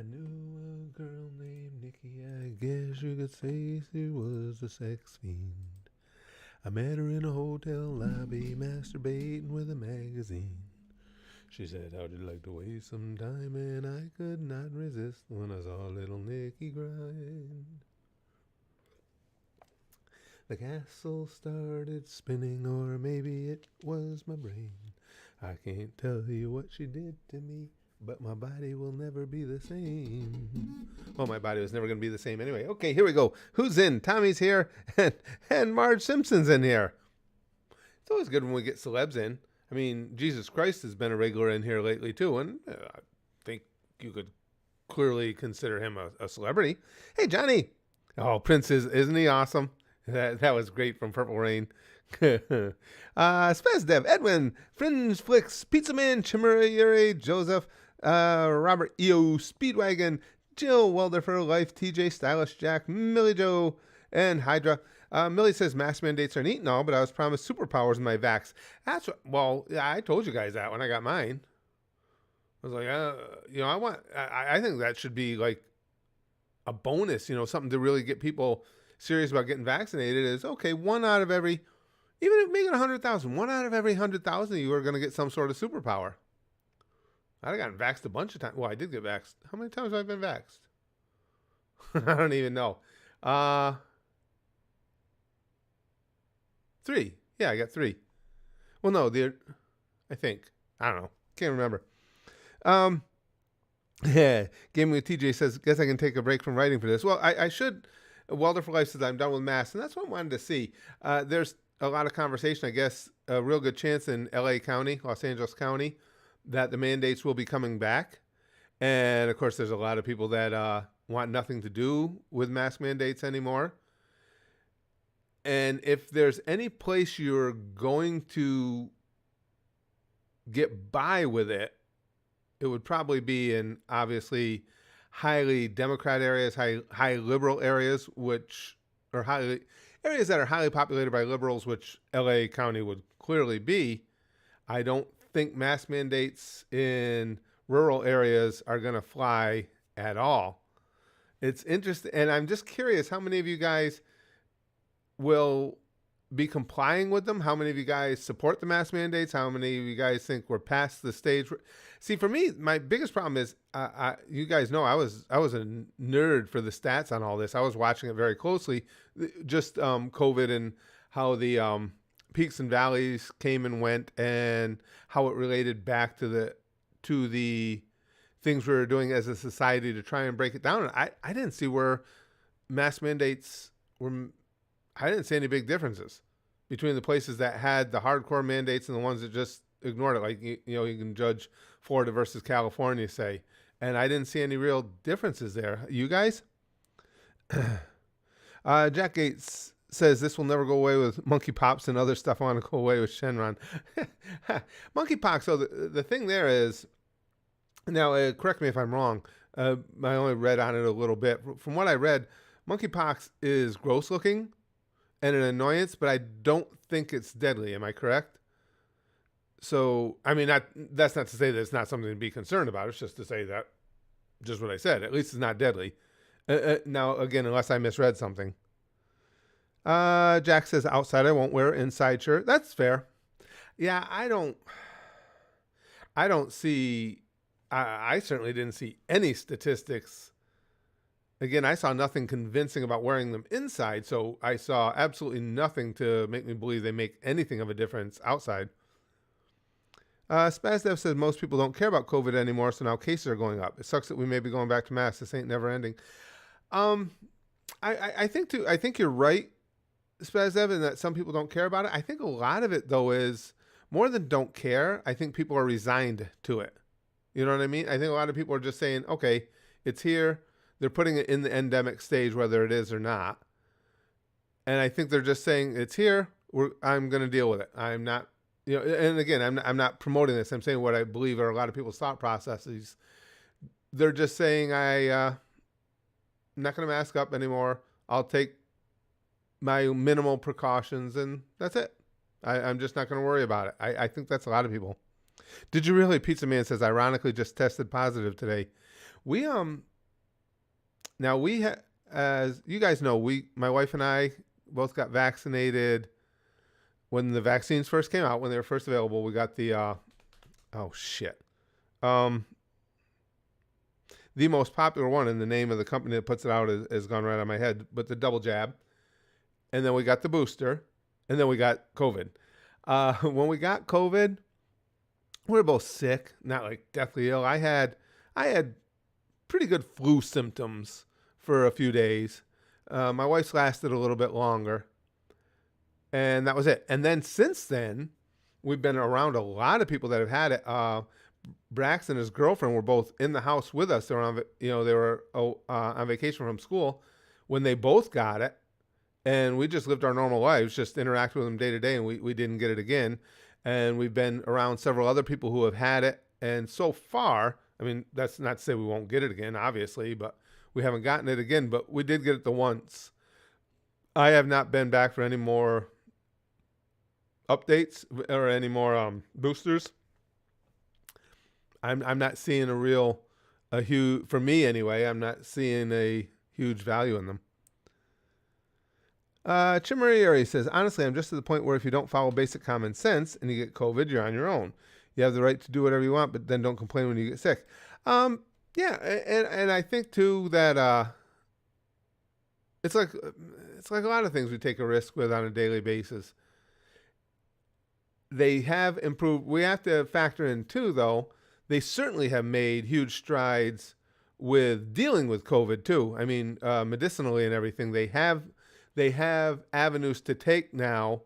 I knew a girl named Nikki, I guess you could say she was a sex fiend. I met her in a hotel lobby, masturbating with a magazine. She said, how'd you like to waste some time? And I could not resist when I saw little Nikki grind. The castle started spinning, or maybe it was my brain. I can't tell you what she did to me, but my body will never be the same. Well, my body was never going to be the same anyway. Okay, here we go. Who's in? Tommy's here, and Marge Simpson's in here. It's always good when we get celebs in. I mean, Jesus Christ has been a regular in here lately, too, and I think you could clearly consider him a celebrity. Hey, Johnny. Oh, Prince, isn't he awesome? That was great from Purple Rain. Spaz Dev, Edwin, Fringe Flicks, Pizza Man, Chimera Yuri, Joseph, Robert EO, Speedwagon, Jill, Welder for Life, TJ, Stylish Jack, Millie Joe, and Hydra. Millie says mask mandates are neat and all, but I was promised superpowers in my vax. That's what, well, I told you guys that when I got mine. I was like, I think that should be like a bonus, something to really get people serious about getting vaccinated is, okay, one out of every, even if make it 100,000, one out of every 100,000 of you are going to get some sort of superpower. I've gotten vaxxed a bunch of times. Well, I did get vaxxed. How many times have I been vaxxed? I don't even know. 3. Yeah, I got 3. Well, no, I think. I don't know. Can't remember. Yeah, Gaming with TJ says, guess I can take a break from writing for this. Well, I should. Welder for Life says, I'm done with masks, and that's what I wanted to see. There's a lot of conversation, I guess, a real good chance in LA County, Los Angeles County, that the mandates will be coming back. And, of course, there's a lot of people that want nothing to do with mask mandates anymore. And if there's any place you're going to get by with it, it would probably be in, obviously, highly Democrat areas, high liberal areas, which are areas that are highly populated by liberals, which LA County would clearly be. I don't think mask mandates in rural areas are going to fly at all. It's interesting, and I'm just curious how many of you guys will be complying with them. How many of you guys support the mask mandates? How many of you guys think we're past the stage? See, for me, my biggest problem is, you guys know I was a nerd for the stats on all this. I was watching it very closely, just COVID and how the peaks and valleys came and went, and how it related back to the things we were doing as a society to try and break it down. And I didn't see where mask mandates were. I didn't see any big differences between the places that had the hardcore mandates and the ones that just ignored it. Like, you can judge Florida versus California, say. And I didn't see any real differences there. You guys? Jack Gates says this will never go away with monkeypox and other stuff. I want to go away with Shenron. Monkeypox, so the thing there is, now correct me if I'm wrong, I only read on it a little bit. From what I read, monkeypox is gross looking and an annoyance, but I don't think it's deadly. Am I correct? So, I mean, that's not to say that it's not something to be concerned about. It's just to say that, just what I said. At least it's not deadly. Now, again, unless I misread something. Jack says, outside I won't wear inside shirt. That's fair. Yeah, I don't see, I certainly didn't see any statistics. Again, I saw nothing convincing about wearing them inside, so I saw absolutely nothing to make me believe they make anything of a difference outside. Spazdev says most people don't care about COVID anymore, so now cases are going up. It sucks that we may be going back to masks. This ain't never ending. I think you're right, Spazdev, in that some people don't care about it. I think a lot of it, though, is more than don't care. I think people are resigned to it. You know what I mean? I think a lot of people are just saying, okay, it's here. They're putting it in the endemic stage, whether it is or not. And I think they're just saying, it's here. I'm going to deal with it. I'm not, and again, I'm not promoting this. I'm saying what I believe are a lot of people's thought processes. They're just saying, I'm not going to mask up anymore. I'll take my minimal precautions, and that's it. I'm just not going to worry about it. I think that's a lot of people. Did you really? Pizza Man says, ironically, just tested positive today. We Now as you guys know, my wife and I both got vaccinated when the vaccines first came out, when they were first available. We got the oh shit, the most popular one, and the name of the company that puts it out is gone right on my head, but the double jab, and then we got the booster, and then we got COVID. When we got COVID, we were both sick, not like deathly ill. I had pretty good flu symptoms for a few days. My wife's lasted a little bit longer, and that was it. And then since then, we've been around a lot of people that have had it. Brax and his girlfriend were both in the house with us. They were on vacation from school when they both got it, and we just lived our normal lives, just interacted with them day to day, and we didn't get it again. And we've been around several other people who have had it, and so far, I mean, that's not to say we won't get it again, obviously, but we haven't gotten it again. But we did get it the once. I have not been back for any more updates or any more boosters. I'm not seeing a huge, for me anyway, I'm not seeing a huge value in them. Chimerieri says, honestly, I'm just to the point where if you don't follow basic common sense and you get COVID, you're on your own. You have the right to do whatever you want, but then don't complain when you get sick. Yeah, and I think too that it's like a lot of things we take a risk with on a daily basis. They have improved. We have to factor in too, though, they certainly have made huge strides with dealing with COVID too. I mean, medicinally and everything. They have avenues to take now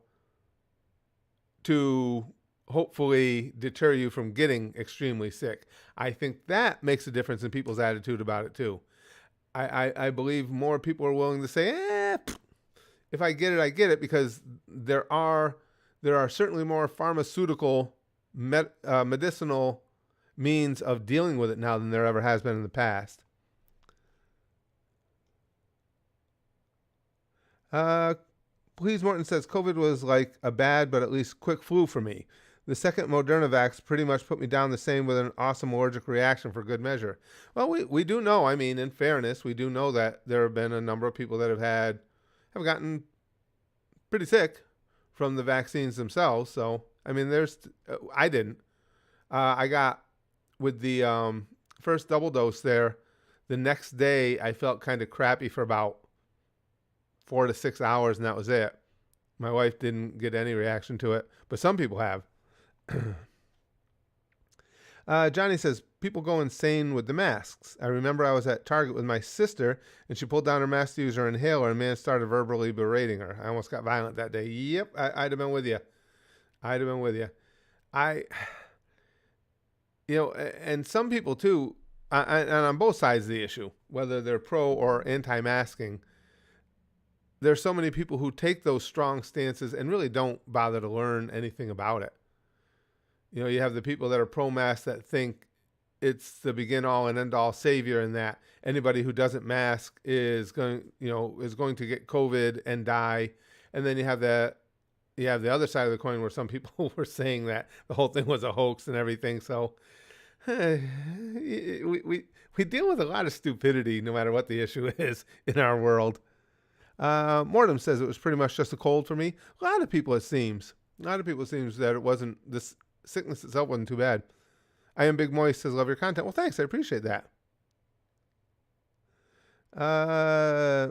to hopefully deter you from getting extremely sick. I think that makes a difference in people's attitude about it too. I believe more people are willing to say, if I get it, I get it, because there are certainly more pharmaceutical medicinal means of dealing with it now than there ever has been in the past. Please Morton says, COVID was like a bad but at least quick flu for me. The second Moderna vax pretty much put me down the same with an awesome allergic reaction for good measure. Well, we do know, I mean, in fairness, we do know that there have been a number of people that have gotten pretty sick from the vaccines themselves. So, I mean, I didn't. I got, with the first double dose there, the next day I felt kind of crappy for about 4 to 6 hours, and that was it. My wife didn't get any reaction to it, but some people have. Johnny says, people go insane with the masks. I remember I was at Target with my sister, and she pulled down her mask to use her inhaler, and a man started verbally berating her. I almost got violent that day. Yep, I'd have been with you. And some people too, and on both sides of the issue, whether they're pro or anti-masking, there's so many people who take those strong stances and really don't bother to learn anything about it. You have the people that are pro-mask that think it's the begin all and end all savior, and that anybody who doesn't mask is going to get COVID and die. And then you have the other side of the coin where some people were saying that the whole thing was a hoax and everything. So we deal with a lot of stupidity no matter what the issue is in our world. Mortem says it was pretty much just a cold for me. A lot of people it seems that it wasn't, this sickness itself wasn't too bad. I am Big Moist says, love your content. Well, thanks. I appreciate that.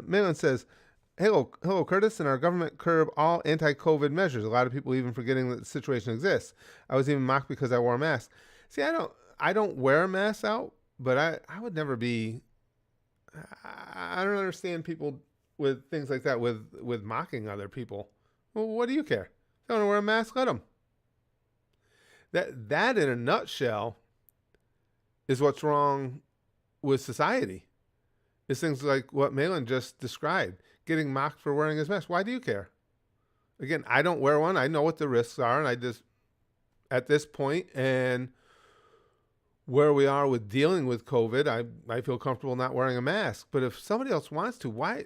Malin says, hello, Curtis, and our government curb all anti-COVID measures. A lot of people even forgetting that the situation exists. I was even mocked because I wore a mask. See, I don't wear a mask out, but I would never be, I don't understand people with things like that, with mocking other people. Well, what do you care? If they want to wear a mask, let them. That in a nutshell is what's wrong with society. It's things like what Malin just described, getting mocked for wearing his mask. Why do you care? Again, I don't wear one. I know what the risks are, and I just, at this point and where we are with dealing with COVID, I feel comfortable not wearing a mask. But if somebody else wants to, why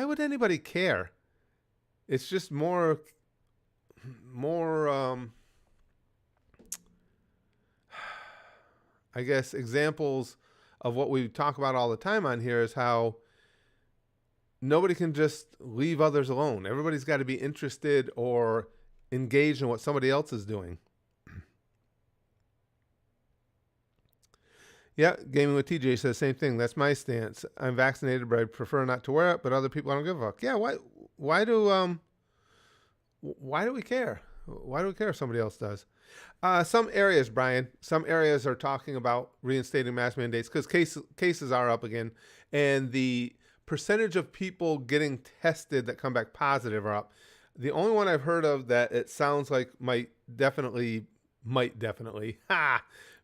would anybody care? It's just more I guess examples of what we talk about all the time on here is how nobody can just leave others alone. Everybody's got to be interested or engaged in what somebody else is doing. Yeah, Gaming with TJ says same thing. That's my stance. I'm vaccinated, but I prefer not to wear it. But other people, I don't give a fuck. Yeah, why do we care? Why do we care if somebody else does? Some areas, Brian, some areas are talking about reinstating mask mandates because cases are up again, and the percentage of people getting tested that come back positive are up. The only one I've heard of that it sounds like might definitely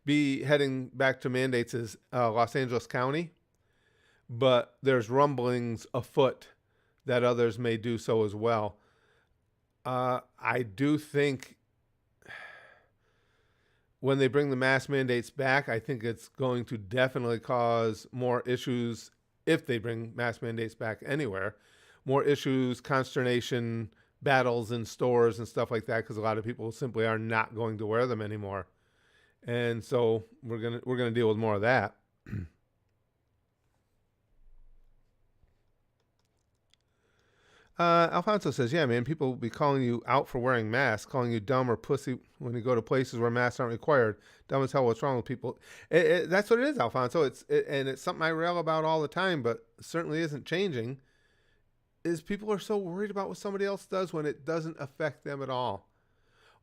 be heading back to mandates is Los Angeles County, but there's rumblings afoot that others may do so as well. I do think when they bring the mask mandates back, I think it's going to definitely cause more issues if they bring mask mandates back anywhere. More issues, consternation, battles in stores and stuff like that because a lot of people simply are not going to wear them anymore. And so we're gonna deal with more of that. Alfonso says, yeah, man, people will be calling you out for wearing masks, calling you dumb or pussy when you go to places where masks aren't required. Dumb as hell, what's wrong with people? That's what it is, Alfonso. And it's something I rail about all the time, but certainly isn't changing, is people are so worried about what somebody else does when it doesn't affect them at all.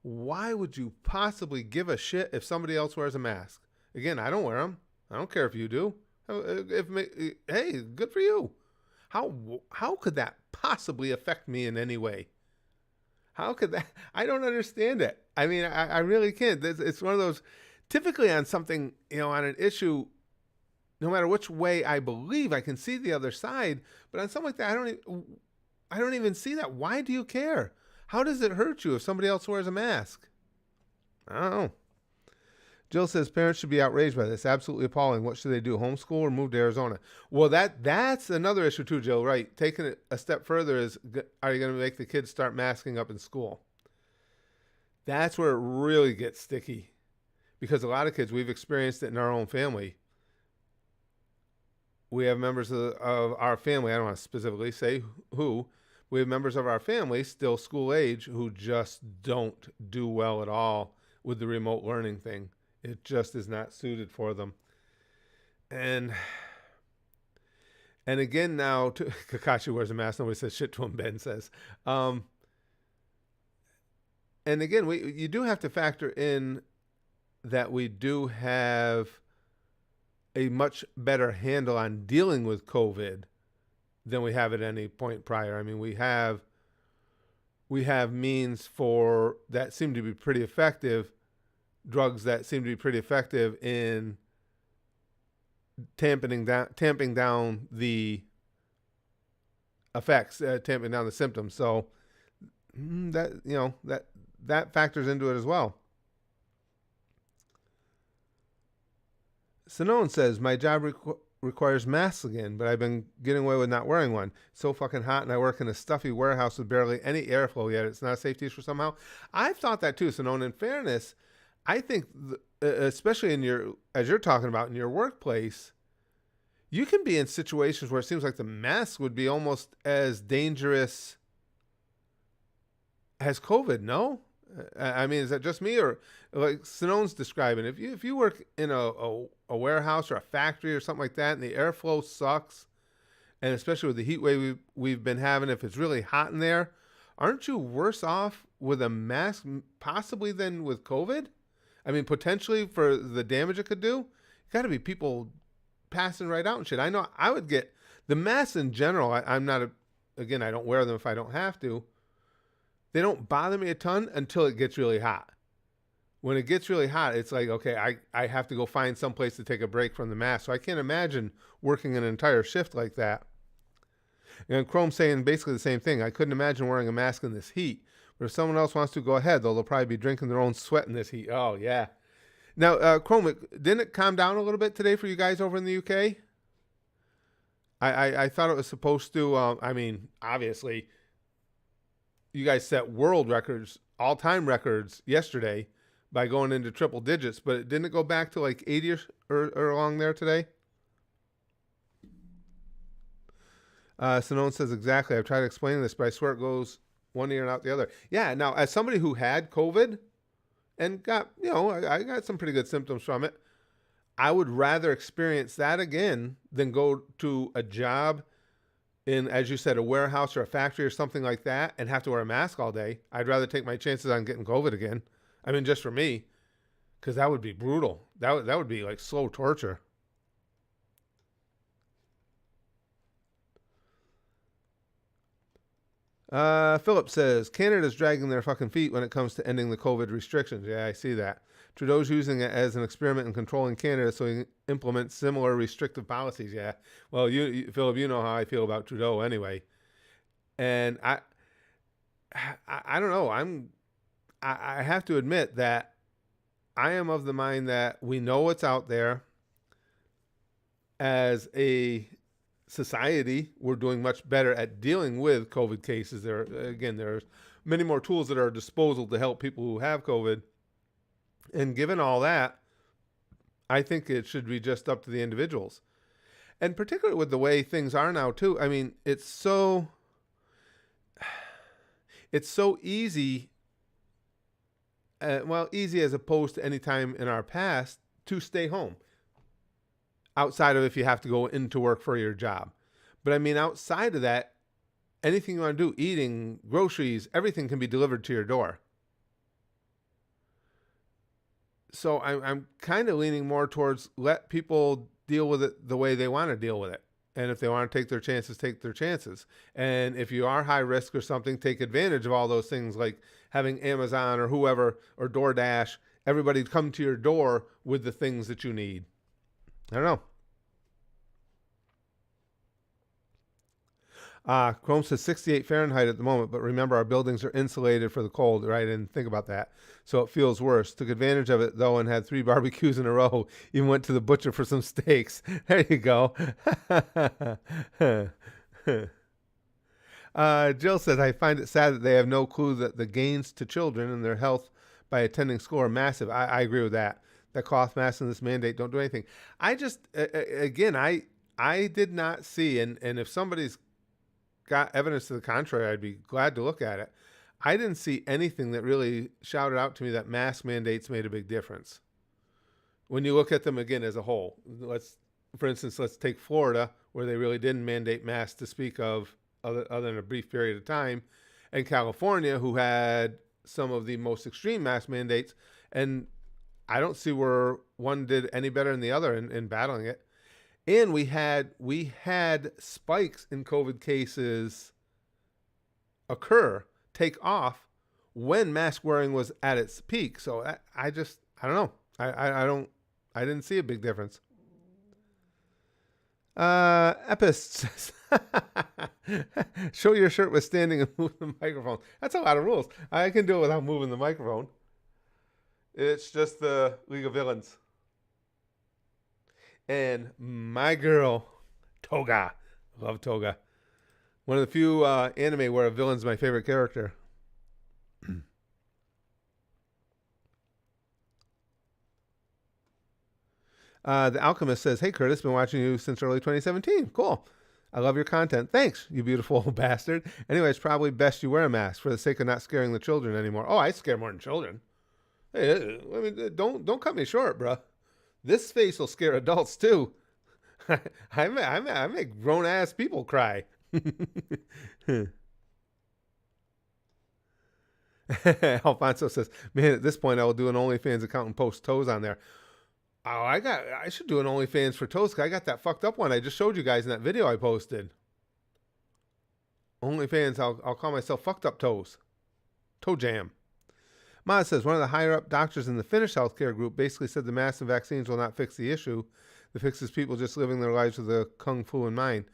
Why would you possibly give a shit if somebody else wears a mask? Again, I don't wear them. I don't care if you do. Hey, good for you. How could that possibly affect me in any way? How could that? I don't understand it. I mean, I really can't. It's one of those, typically on something, on an issue, no matter which way I believe, I can see the other side. But on something like that, I don't even see that. Why do you care? How does it hurt you if somebody else wears a mask? I don't know. Jill says parents should be outraged by this. Absolutely appalling. What should they do? Homeschool or move to Arizona? Well, that's another issue too, Jill, right? Taking it a step further is, are you going to make the kids start masking up in school? That's where it really gets sticky. Because a lot of kids, we've experienced it in our own family. We have members of our family, I don't want to specifically say who, we have members of our family, still school age, who just don't do well at all with the remote learning thing. It just is not suited for them. And again now, Kakashi wears a mask. Nobody says shit to him, Ben says. And again, you do have to factor in that we do have a much better handle on dealing with COVID than we have at any point prior. I mean, we have means for that seem to be pretty effective, drugs that seem to be pretty effective in tamping down the effects, tamping down the symptoms. So that factors into it as well. Sinone says, my job requires masks again, but I've been getting away with not wearing one. It's so fucking hot, and I work in a stuffy warehouse with barely any airflow yet. It's not a safety issue somehow. I've thought that too, Sinone. In fairness, I think, especially as you're talking about in your workplace, you can be in situations where it seems like the mask would be almost as dangerous as COVID, no? I mean, is that just me, or like Sinone's describing? If you work in a warehouse or a factory or something like that, and the airflow sucks, and especially with the heat wave we've been having, if it's really hot in there, aren't you worse off with a mask possibly than with COVID? I mean, potentially for the damage it could do. Got to be people passing right out and shit. I know I would get the masks in general. I'm not again, I don't wear them if I don't have to. They don't bother me a ton until it gets really hot. When it gets really hot, it's like, okay, I have to go find some place to take a break from the mask. So I can't imagine working an entire shift like that. And Chrome saying basically the same thing. I couldn't imagine wearing a mask in this heat. But if someone else wants to, go ahead. They'll probably be drinking their own sweat in this heat. Oh, yeah. Now, Chrome, didn't it calm down a little bit today for you guys over in the UK? I thought it was supposed to. I mean, obviously, you guys set world records, all-time records yesterday by going into triple digits, but didn't it go back to like 80 or along there today? Simone says, exactly. I've tried explaining this, but I swear it goes one ear and out the other. Yeah. Now, as somebody who had COVID and got, I got some pretty good symptoms from it, I would rather experience that again than go to a job in, as you said, a warehouse or a factory or something like that and have to wear a mask all day. I'd rather take my chances on getting COVID again. I mean, just for me, because that would be brutal. That would be like slow torture. Philip says, Canada's dragging their fucking feet when it comes to ending the COVID restrictions. Yeah, I see that. Trudeau's using it as an experiment in controlling Canada so he can implement similar restrictive policies. Yeah. Well, Philip, you know how I feel about Trudeau anyway. And I don't know. I have to admit that I am of the mind that we know what's out there. As a society, we're doing much better at dealing with COVID cases. There's many more tools at our disposal to help people who have COVID. And given all that, I think it should be just up to the individuals. And particularly with the way things are now too. I mean, it's so easy, easy as opposed to any time in our past, to stay home. Outside of if you have to go into work for your job. But I mean, outside of that, anything you want to do, eating, groceries, everything can be delivered to your door. So I'm kind of leaning more towards let people deal with it the way they want to deal with it. And if they want to take their chances, take their chances. And if you are high risk or something, take advantage of all those things like having Amazon or whoever or DoorDash, everybody come to your door with the things that you need. I don't know. Chrome says 68 Fahrenheit at the moment, but remember our buildings are insulated for the cold, right? And think about that. So it feels worse. Took advantage of it, though, and had 3 barbecues in a row. Even went to the butcher for some steaks. There you go. Jill says, I find it sad that they have no clue that the gains to children and their health by attending school are massive. I agree with that. That cloth mask and this mandate don't do anything. I just, again, I did not see, and if somebody's got evidence to the contrary, I'd be glad to look at it. I didn't see anything that really shouted out to me that mask mandates made a big difference. When you look at them again as a whole, for instance, let's take Florida, where they really didn't mandate masks to speak of other than a brief period of time, and California, who had some of the most extreme mask mandates, and I don't see where one did any better than the other in battling it. And we had spikes in COVID cases take off when mask wearing was at its peak. So I don't know. I didn't see a big difference. Epist says, show your shirt with standing and move the microphone. That's a lot of rules. I can do it without moving the microphone. It's just the League of Villains. And my girl, Toga. Love Toga. One of the few anime where a villain's my favorite character. The Alchemist says, hey, Curtis, been watching you since early 2017. Cool. I love your content. Thanks, you beautiful old bastard. Anyway, it's probably best you wear a mask for the sake of not scaring the children anymore. Oh, I scare more than children. Hey, I mean, don't cut me short, bro. This face will scare adults too. I make grown ass people cry. Alfonso says, "Man, at this point, I will do an OnlyFans account and post toes on there." Oh, I should do an OnlyFans for toes. 'Cause I got that fucked up one I just showed you guys in that video I posted. OnlyFans, I'll call myself Fucked Up Toes. Toe Jam. Maz says, one of the higher up doctors in the Finnish healthcare group basically said the masks and vaccines will not fix the issue. The fix is people just living their lives with the kung fu in mind.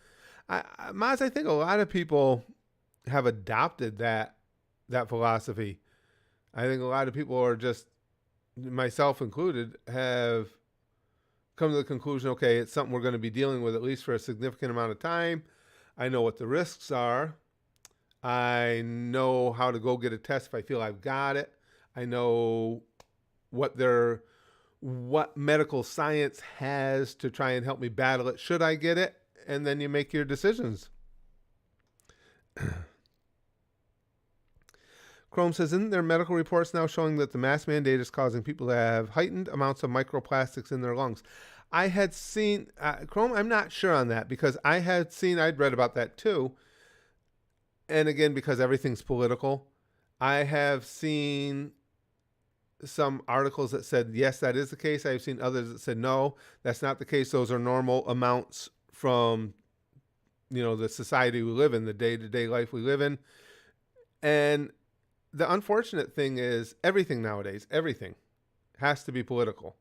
Maz, I think a lot of people have adopted that philosophy. I think a lot of people are just, myself included, have come to the conclusion, okay, it's something we're going to be dealing with at least for a significant amount of time. I know what the risks are. I know how to go get a test if I feel I've got it. I know what medical science has to try and help me battle it should I get it, and then you make your decisions. Chrome says, isn't there medical reports now showing that the mask mandate is causing people to have heightened amounts of microplastics in their lungs? I had seen, Chrome, I'm not sure on that because I'd read about that too. And again, because everything's political, I have seen some articles that said, yes, that is the case. I've seen others that said, no, that's not the case. Those are normal amounts from, the society we live in, the day-to-day life we live in. And the unfortunate thing is everything nowadays, everything has to be political.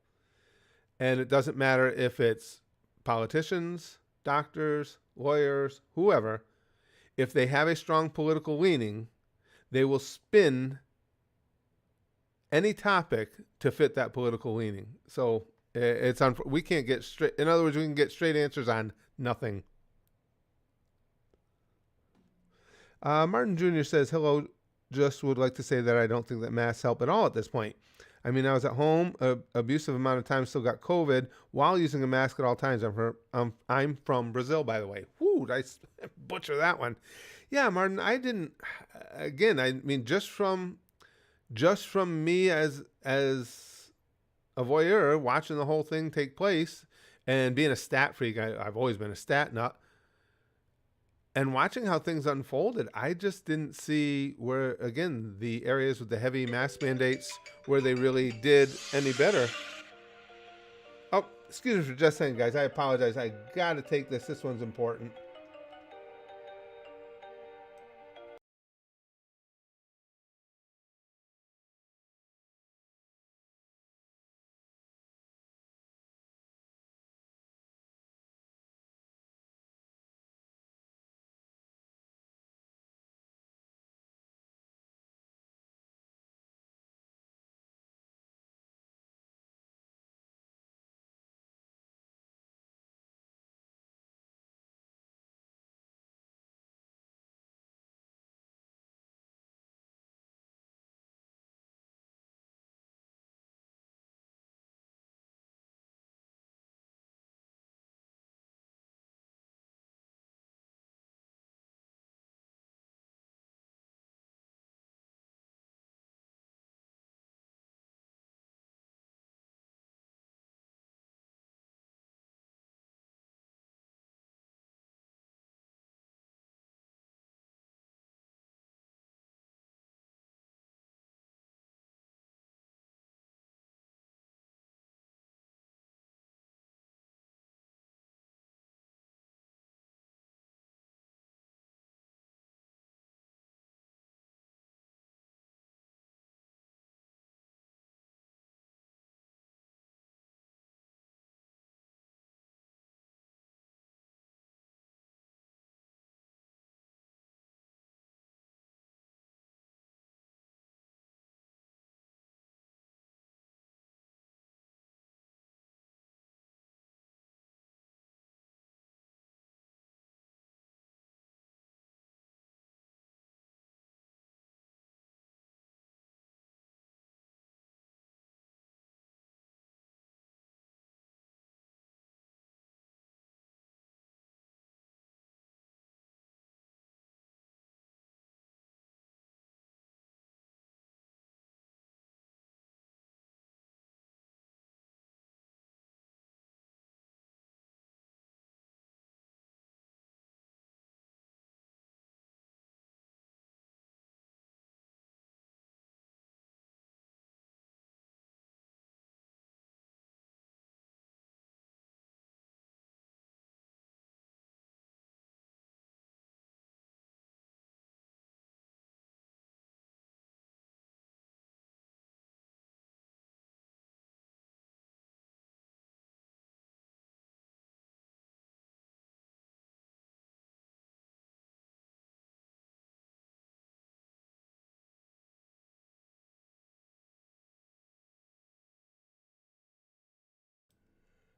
And it doesn't matter if it's politicians, doctors, lawyers, whoever. If they have a strong political leaning, they will spin any topic to fit that political leaning. So we can't get straight. In other words, we can get straight answers on nothing. Martin Jr. says, hello, just would like to say that I don't think that masks help at all at this point. I mean, I was at home, abusive amount of time, still got COVID while using a mask at all times. I'm from Brazil, by the way. Whoo, did I butcher that one? Yeah, Martin, I didn't. Again, I mean, just from me as a voyeur watching the whole thing take place and being a stat freak, I've always been a stat nut. And watching how things unfolded, I just didn't see where, again, the areas with the heavy mask mandates, where they really did any better. Oh, excuse me for just saying, guys. I apologize. I got to take this. This one's important.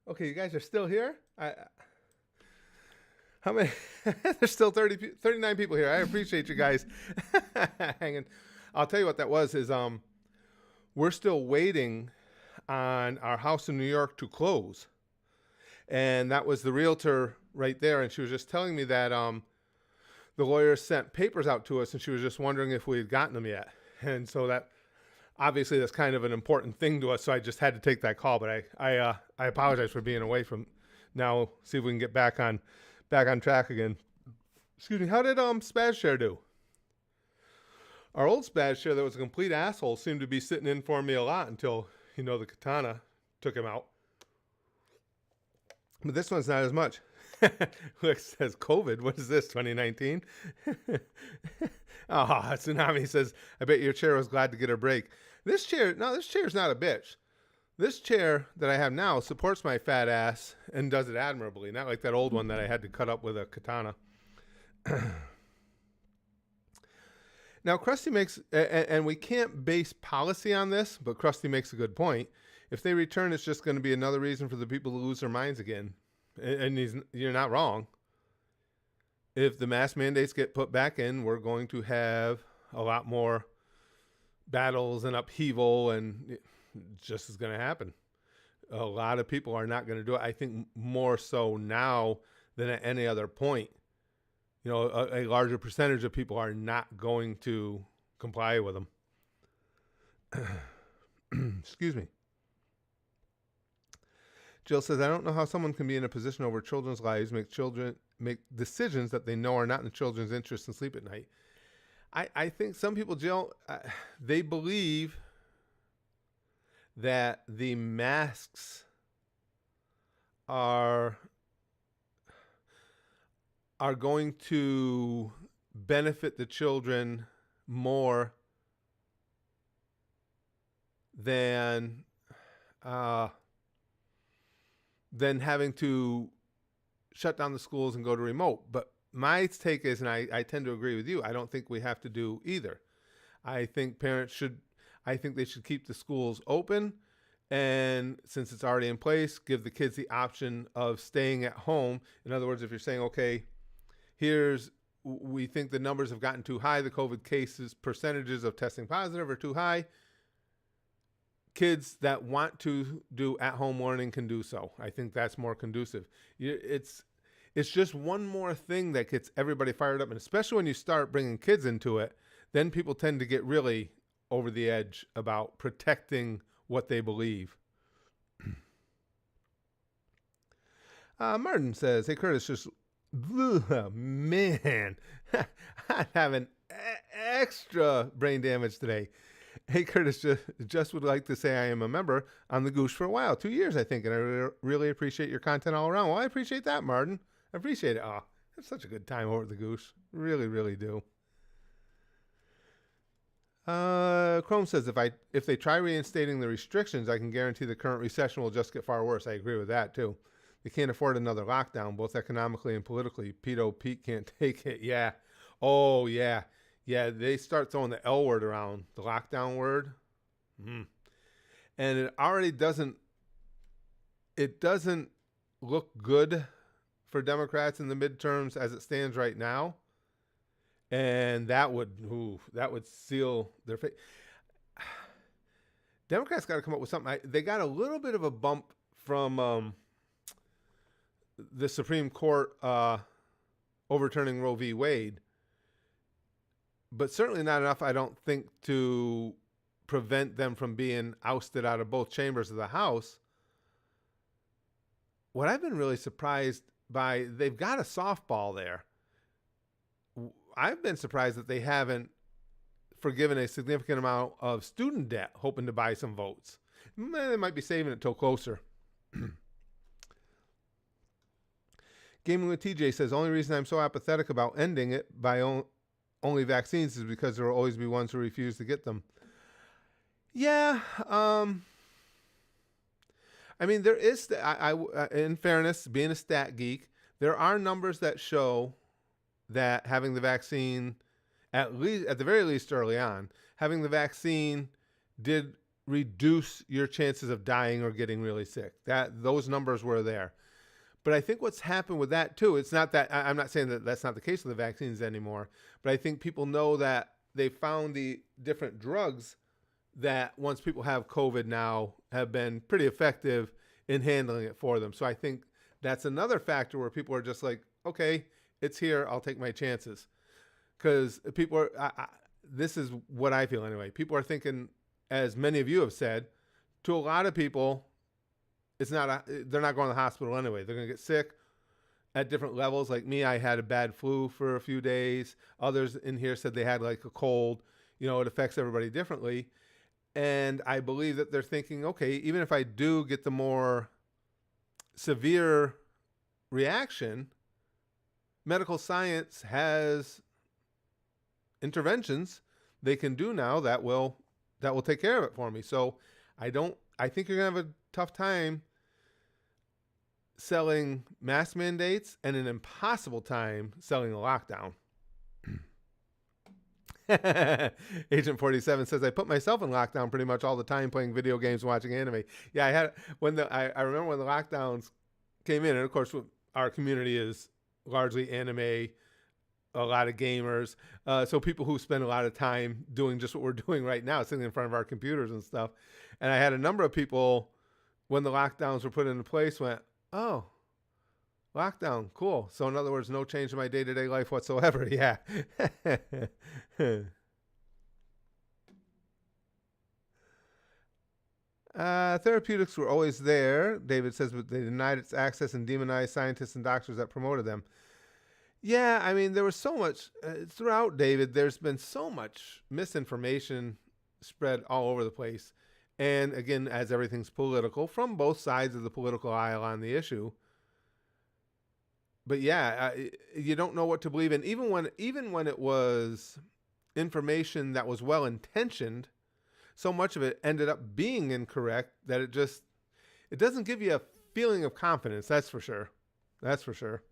Okay, you guys are still here? How many? There's still 39 people here. I appreciate you guys hanging. I'll tell you what that was is we're still waiting on our house in New York to close. And that was the realtor right there, and she was just telling me that the lawyer sent papers out to us, and she was just wondering if we had gotten them yet. And so that obviously that's kind of an important thing to us. So I just had to take that call. But I apologize for being away from now. See if we can get back on track again. Excuse me. How did Spaz Share do? Our old Spaz Share that was a complete asshole seemed to be sitting in for me a lot until, the katana took him out. But this one's not as much. Look, says COVID. What is this, 2019? Tsunami says, I bet your chair was glad to get a break. This chair's not a bitch. This chair that I have now supports my fat ass and does it admirably. Not like that old one that I had to cut up with a katana. Now, Krusty makes, and we can't base policy on this, but Krusty makes a good point. If they return, it's just going to be another reason for the people to lose their minds again. And you're not wrong. If the mask mandates get put back in, we're going to have a lot more battles and upheaval, and it just is going to happen. A lot of people are not going to do it. I think more so now than at any other point. A larger percentage of people are not going to comply with them. Excuse me. Jill says, I don't know how someone can be in a position over children's lives, make decisions that they know are not in the children's interest and sleep at night. I think some people, Jill, they believe that the masks are going to benefit the children more than having to shut down the schools and go to remote. But my take is, and I tend to agree with you, I don't think we have to do either. I think they should keep the schools open. And since it's already in place, give the kids the option of staying at home. In other words, if you're saying, okay, we think the numbers have gotten too high, the COVID cases, percentages of testing positive are too high, kids that want to do at-home learning can do so. I think that's more conducive. It's just one more thing that gets everybody fired up, and especially when you start bringing kids into it, then people tend to get really over the edge about protecting what they believe. Martin says, hey, Curtis, just, man, I'm having extra brain damage today. Hey, Curtis, just would like to say I am a member on the Goosh for a while, 2 years, I think, and I really appreciate your content all around. Well, I appreciate that, Martin. I appreciate it. Oh, it's such a good time over at the Goosh. Really, really do. Chrome says, if they try reinstating the restrictions, I can guarantee the current recession will just get far worse. I agree with that, too. They can't afford another lockdown, both economically and politically. Pedo Pete can't take it. Yeah. Oh, yeah. Yeah, they start throwing the L word around, the lockdown word. And it already doesn't look good for Democrats in the midterms as it stands right now. And that would seal their fate. Democrats got to come up with something. They got a little bit of a bump from the Supreme Court overturning Roe v. Wade. But certainly not enough, I don't think, to prevent them from being ousted out of both chambers of the House. What I've been really surprised by, they've got a softball there. I've been surprised that they haven't forgiven a significant amount of student debt, hoping to buy some votes. They might be saving it till closer. Gaming with TJ says, only reason I'm so apathetic about ending it by only vaccines is because there will always be ones who refuse to get them. Yeah. I mean, there is, in fairness, being a stat geek, there are numbers that show that having the vaccine, at the very least early on, having the vaccine did reduce your chances of dying or getting really sick. Those numbers were there. But I think what's happened with that too, it's not that, I'm not saying that that's not the case with the vaccines anymore, but I think people know that they found the different drugs that once people have COVID now have been pretty effective in handling it for them. So I think that's another factor where people are just like, okay, it's here, I'll take my chances. because people are, this is what I feel anyway. People are thinking, as many of you have said, to a lot of people, they're not going to the hospital anyway. They're going to get sick at different levels. Like me, I had a bad flu for a few days. Others in here said they had like a cold. It affects everybody differently. And I believe that they're thinking, okay, even if I do get the more severe reaction, medical science has interventions they can do now that will take care of it for me. So I think you're going to have a tough time selling mask mandates and an impossible time selling a lockdown. Agent 47 says, I put myself in lockdown pretty much all the time playing video games and watching anime. Yeah, I remember when the lockdowns came in, and of course our community is largely anime, a lot of gamers. So people who spend a lot of time doing just what we're doing right now, sitting in front of our computers and stuff. And I had a number of people when the lockdowns were put into place went, oh, lockdown, cool. So in other words, no change in my day-to-day life whatsoever. Yeah. Therapeutics were always there, David says, but they denied its access and demonized scientists and doctors that promoted them. Yeah, I mean, there was so much throughout, David. There's been so much misinformation spread all over the place. And again, as everything's political, from both sides of the political aisle on the issue. But yeah, you don't know what to believe in. Even when it was information that was well-intentioned, so much of it ended up being incorrect that it doesn't give you a feeling of confidence. That's for sure. That's for sure.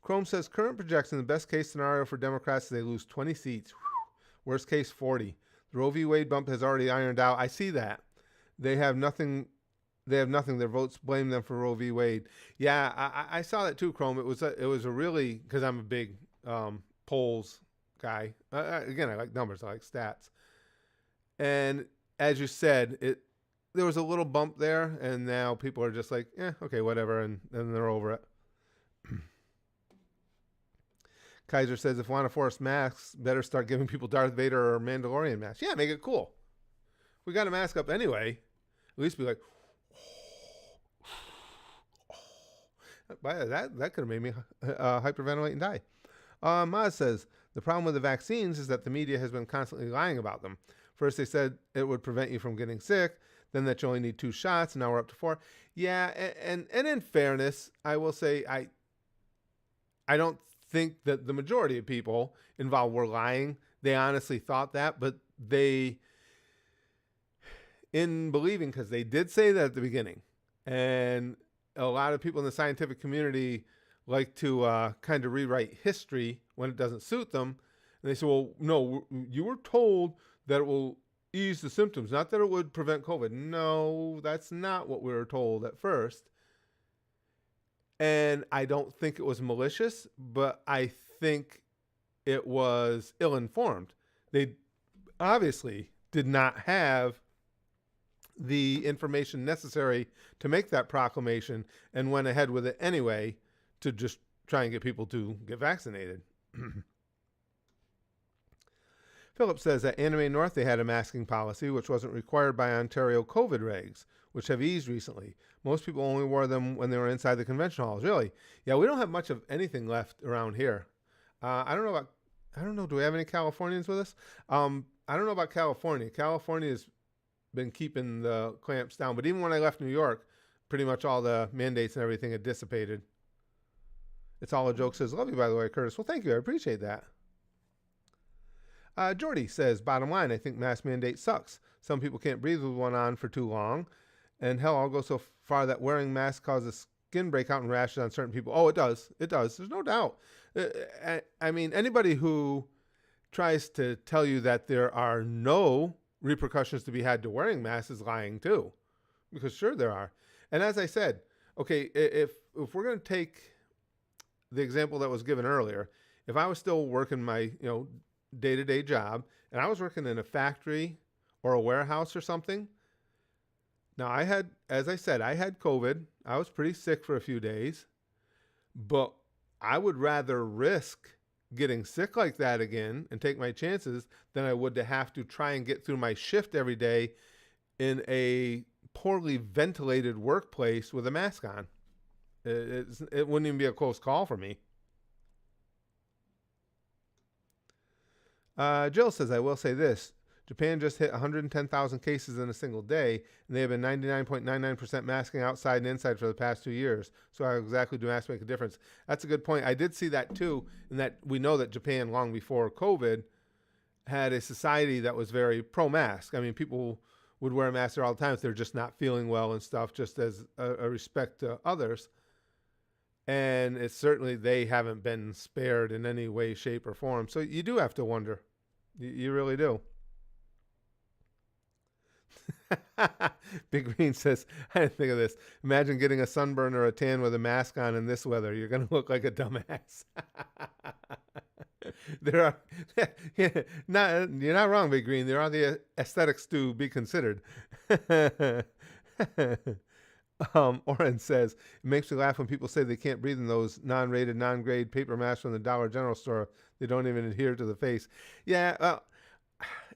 Chrome says, current projection, the best case scenario for Democrats is they lose 20 seats. Whew. Worst case, 40. The Roe v. Wade bump has already ironed out. I see that. They have nothing. Their votes blame them for Roe v. Wade. Yeah, I saw that too, Chrome. It was a really, because I'm a big polls guy. Again, I like numbers. I like stats. And as you said, there was a little bump there, and now people are just like, okay, whatever, and they're over it. Kaiser says, if we want to force masks, better start giving people Darth Vader or Mandalorian masks. Yeah, make it cool. We got a mask up anyway. At least be like, that could have made me hyperventilate and die. Maz says, the problem with the vaccines is that the media has been constantly lying about them. First, they said it would prevent you from getting sick. Then that you only need 2 shots. And now we're up to 4. Yeah, and in fairness, I will say I don't think that the majority of people involved were lying. They honestly thought that, but in believing, because they did say that at the beginning, and a lot of people in the scientific community like to kind of rewrite history when it doesn't suit them. And they say, well, no, you were told that it will ease the symptoms, not that it would prevent COVID. No, that's not what we were told at first. And I don't think it was malicious, but I think it was ill-informed. They obviously did not have the information necessary to make that proclamation and went ahead with it anyway to just try and get people to get vaccinated. Philip says that Anime North, they had a masking policy, which wasn't required by Ontario COVID regs, which have eased recently. Most people only wore them when they were inside the convention halls. Really? Yeah, we don't have much of anything left around here. I don't know. Do we have any Californians with us? I don't know about California. California has been keeping the clamps down, but even when I left New York, pretty much all the mandates and everything had dissipated. It's all a joke. Says, love you, by the way, Curtis. Well, thank you. I appreciate that. Jordy says, bottom line, I think mask mandate sucks. Some people can't breathe with one on for too long. And hell, I'll go so far that wearing masks causes skin breakout and rashes on certain people. Oh, it does. It does. There's no doubt. I mean, anybody who tries to tell you that there are no repercussions to be had to wearing masks is lying too. Because sure there are. And as I said, okay, if we're going to take the example that was given earlier, if I was still working my, day-to-day job, and I was working in a factory or a warehouse or something. Now, as I said, I had COVID. I was pretty sick for a few days, but I would rather risk getting sick like that again and take my chances than I would to have to try and get through my shift every day in a poorly ventilated workplace with a mask on. It wouldn't even be a close call for me. Jill says, I will say this. Japan just hit 110,000 cases in a single day, and they have been 99.99% masking outside and inside for the past 2 years. So how exactly do masks make a difference? That's a good point. I did see that too, in that we know that Japan, long before COVID, had a society that was very pro-mask. I mean, people would wear a mask there all the time if they're just not feeling well and stuff, just as a respect to others. And it's certainly, they haven't been spared in any way, shape, or form. So you do have to wonder. You really do. Big Green says, I didn't think of this. Imagine getting a sunburn or a tan with a mask on in this weather. You're going to look like a dumbass. There are, you're not wrong, Big Green. There are the aesthetics to be considered. Oren says, it makes me laugh when people say they can't breathe in those non-rated, non-grade paper masks from the Dollar General store. They don't even adhere to the face. Yeah,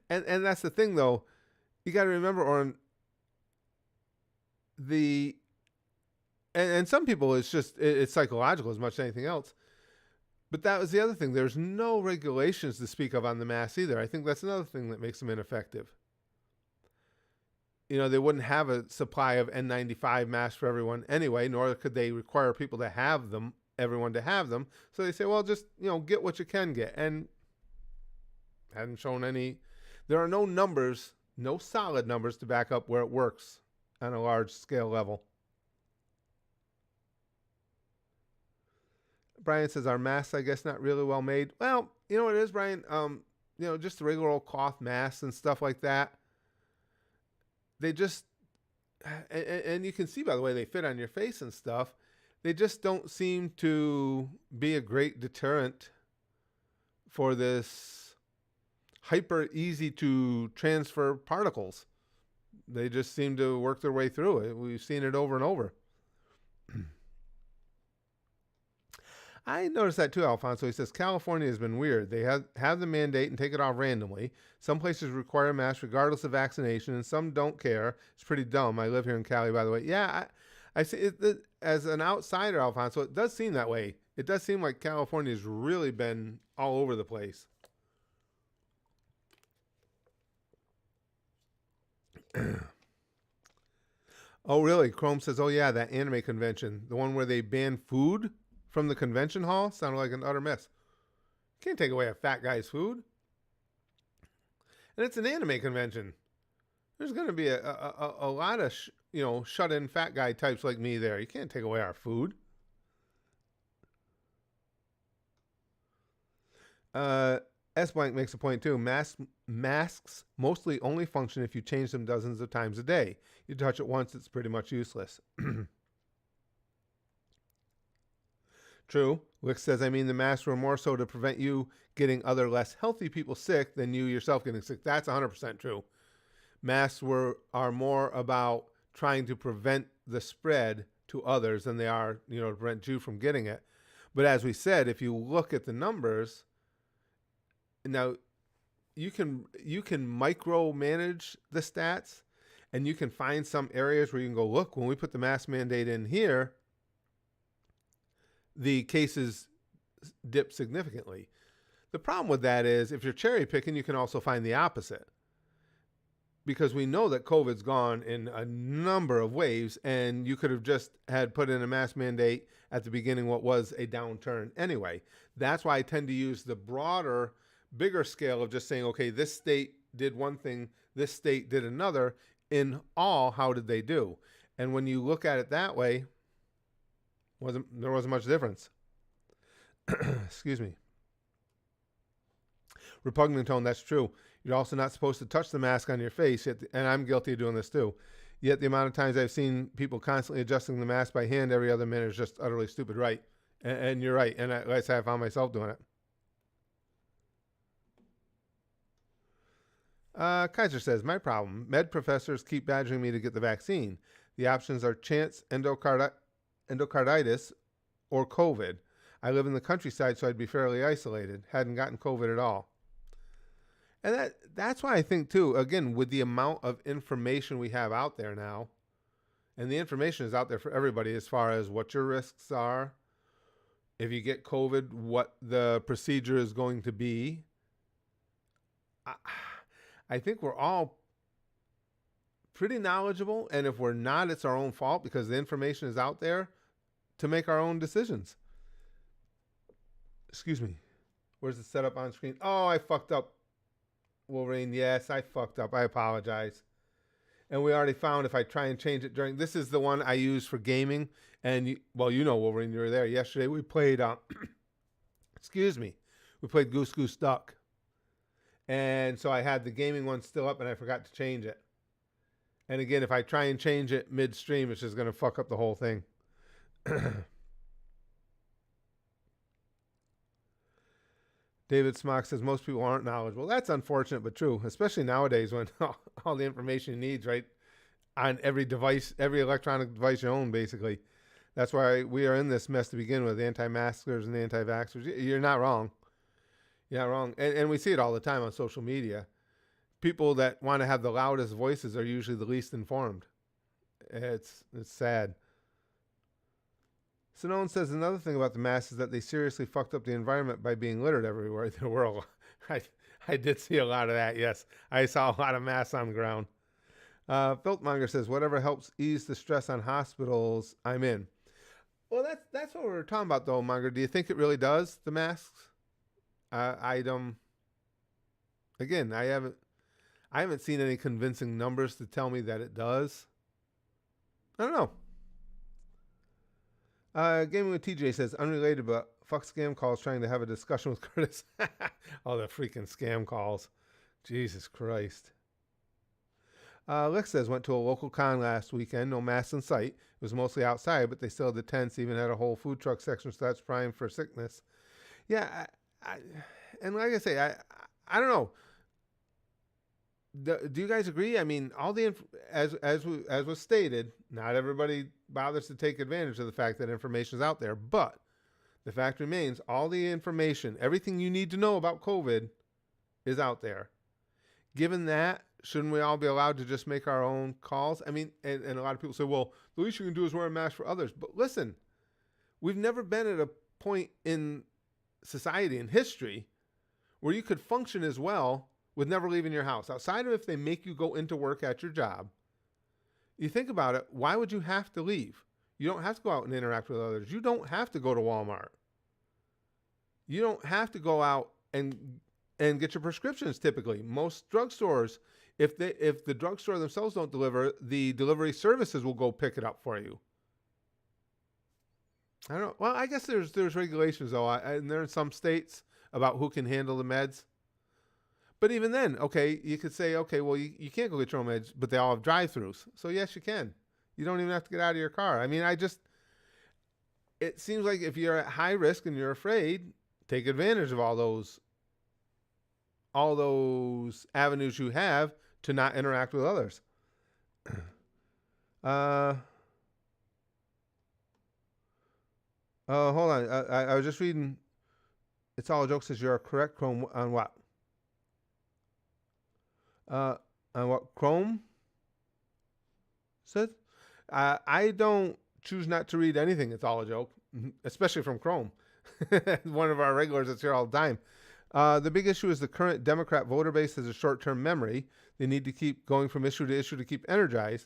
and that's the thing, though. You got to remember, Oren, and some people, it's psychological as much as anything else. But that was the other thing. There's no regulations to speak of on the masks either. I think that's another thing that makes them ineffective. You know, they wouldn't have a supply of N95 masks for everyone anyway, nor could they require people to have them, everyone to have them. So they say, well, just, get what you can get. And hadn't shown there are no numbers, no solid numbers to back up where it works on a large scale level. Brian says, our masks, I guess, not really well made. Well, you know what it is, Brian? Just the regular old cloth masks and stuff like that. They just, and you can see by the way they fit on your face and stuff, they just don't seem to be a great deterrent for this hyper easy to transfer particles. They just seem to work their way through it. We've seen it over and over. I noticed that too, Alfonso. He says, California has been weird. They have the mandate and take it off randomly. Some places require a mask regardless of vaccination, and some don't care. It's pretty dumb. I live here in Cali, by the way. Yeah, I see it as an outsider, Alfonso. It does seem that way. It does seem like California's really been all over the place. Oh, really? Chrome says, oh, yeah, that anime convention. The one where they banned food from the convention hall? Sounded like an utter mess. Can't take away a fat guy's food. And it's an anime convention. There's going to be a lot of, shut-in fat guy types like me there. You can't take away our food. S Blank makes a point too. Masks mostly only function if you change them dozens of times a day. You touch it once, it's pretty much useless. True. Wick says, I mean, the masks were more so to prevent you getting other less healthy people sick than you yourself getting sick. That's 100% true. Masks are more about trying to prevent the spread to others than they are, to prevent you from getting it. But as we said, if you look at the numbers, now you can micromanage the stats, and you can find some areas where you can go, look, when we put the mask mandate in here, the cases dip significantly. The problem with that is if you're cherry picking, you can also find the opposite. Because we know that COVID's gone in a number of waves, and you could have just had put in a mask mandate at the beginning what was a downturn anyway. That's why I tend to use the broader, bigger scale of just saying, okay, this state did one thing, this state did another. In all, how did they do? And when you look at it that way, there wasn't much difference. Excuse me. Repugnant tone, that's true. You're also not supposed to touch the mask on your face, and I'm guilty of doing this too. Yet the amount of times I've seen people constantly adjusting the mask by hand every other minute is just utterly stupid, right? And you're right, and like I said, I found myself doing it. Kaiser says, my problem, med professors keep badgering me to get the vaccine. The options are chance endocarditis or COVID. I live in the countryside, so I'd be fairly isolated. Hadn't gotten COVID at all. And that's why I think, too, again, with the amount of information we have out there now, and the information is out there for everybody as far as what your risks are, if you get COVID, what the procedure is going to be. I think we're all pretty knowledgeable, and if we're not, it's our own fault because the information is out there to make our own decisions. Excuse me. Where's the setup on screen? Oh, I fucked up. Wolverine, yes, I fucked up. I apologize. And we already found if I try and change it during... This is the one I use for gaming. And, you know, Wolverine, you were there. Yesterday we played... excuse me. We played Goose Goose Duck. And so I had the gaming one still up and I forgot to change it. And again, if I try and change it midstream, it's just going to fuck up the whole thing. David Smock says most people aren't knowledgeable. That's unfortunate but true, especially nowadays when all the information you need, right, on every device, every electronic device you own, basically. That's why we are in this mess to begin with, the anti-maskers and the anti-vaxxers. You're not wrong. You're not wrong. And we see it all the time on social media. People that want to have the loudest voices are usually the least informed. It's sad. Simone says another thing about the masks is that they seriously fucked up the environment by being littered everywhere in the world. I did see a lot of that, yes. I saw a lot of masks on the ground. Filtmonger says, whatever helps ease the stress on hospitals, I'm in. Well, that's what we're talking about, though, Monger. Do you think it really does, the masks? Again, I haven't seen any convincing numbers to tell me that it does. I don't know. Gaming with TJ says, unrelated, but fuck scam calls trying to have a discussion with Curtis. Oh, the freaking scam calls. Jesus Christ. Lex says, went to a local con last weekend. No masks in sight. It was mostly outside, but they still had the tents, even had a whole food truck section, so that's prime for sickness. Yeah, and like I say, I don't know. Do you guys agree? I mean, all the as was stated, not everybody bothers to take advantage of the fact that information is out there, but the fact remains, all the information, everything you need to know about COVID is out there. Given that, shouldn't we all be allowed to just make our own calls? I mean, and a lot of people say, well, the least you can do is wear a mask for others. But listen, we've never been at a point in society, in history, where you could function as well with never leaving your house. Outside of if they make you go into work at your job, you think about it, why would you have to leave? You don't have to go out and interact with others. You don't have to go to Walmart. You don't have to go out and get your prescriptions typically. Most drugstores, if the drugstore themselves don't deliver, the delivery services will go pick it up for you. I don't know. Well, I guess there's regulations though, and there are some states about who can handle the meds. But even then, okay, you could say, okay, well, you can't go get your own meds, but they all have drive-thrus. So yes, you can. You don't even have to get out of your car. I mean, it seems like if you're at high risk and you're afraid, take advantage of all those avenues you have to not interact with others. Hold on. I was just reading. It's all a joke. Says you're correct. Chrome on what? On what Chrome said? I don't choose not to read anything. It's all a joke, especially from Chrome. One of our regulars that's here all the time. The big issue is the current Democrat voter base has a short-term memory. They need to keep going from issue to issue to keep energized.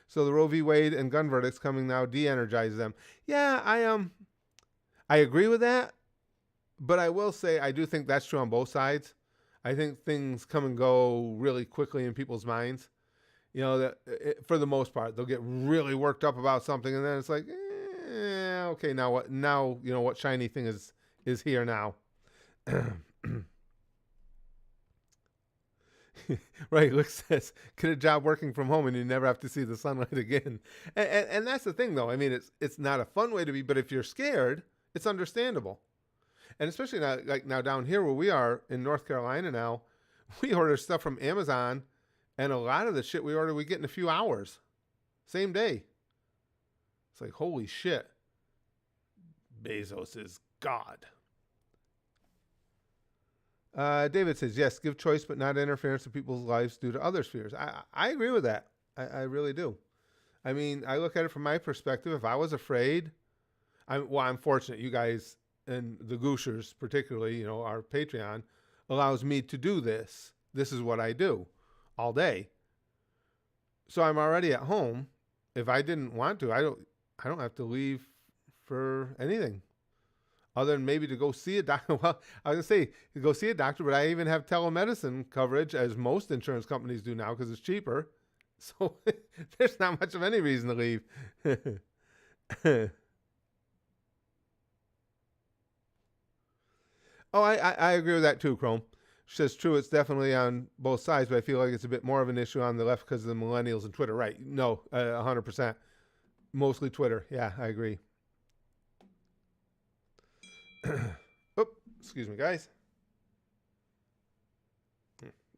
So the Roe v. Wade and gun verdicts coming now de-energize them. Yeah, I agree with that, but I will say I do think that's true on both sides. I think things come and go really quickly in people's minds. You know, that for the most part, they'll get really worked up about something, and then it's like, okay, now what? Now you know what shiny thing is here now. Right, Luke says, get a job working from home and you never have to see the sunlight again. And that's the thing, though. I mean, it's not a fun way to be, but if you're scared, it's understandable. And especially now, like now down here where we are in North Carolina now, we order stuff from Amazon, and a lot of the shit we order, we get in a few hours. Same day. It's like, holy shit. Bezos is God. David says, yes, give choice, but not interference in people's lives due to others' fears. I agree with that. I really do. I mean, I look at it from my perspective. If I was afraid, I'm fortunate. You guys and the Gooshers, particularly, our Patreon, allows me to do this. This is what I do all day. So I'm already at home. If I didn't want to, I don't have to leave for anything other than maybe to go see a doctor. Well, I was going to say to go see a doctor, but I even have telemedicine coverage, as most insurance companies do now, because it's cheaper. So there's not much of any reason to leave. Oh, I agree with that too, Chrome. She says, true, it's definitely on both sides, but I feel like it's a bit more of an issue on the left because of the millennials and Twitter. Right. No, 100%. Mostly Twitter. Yeah, I agree. Oh, excuse me, guys.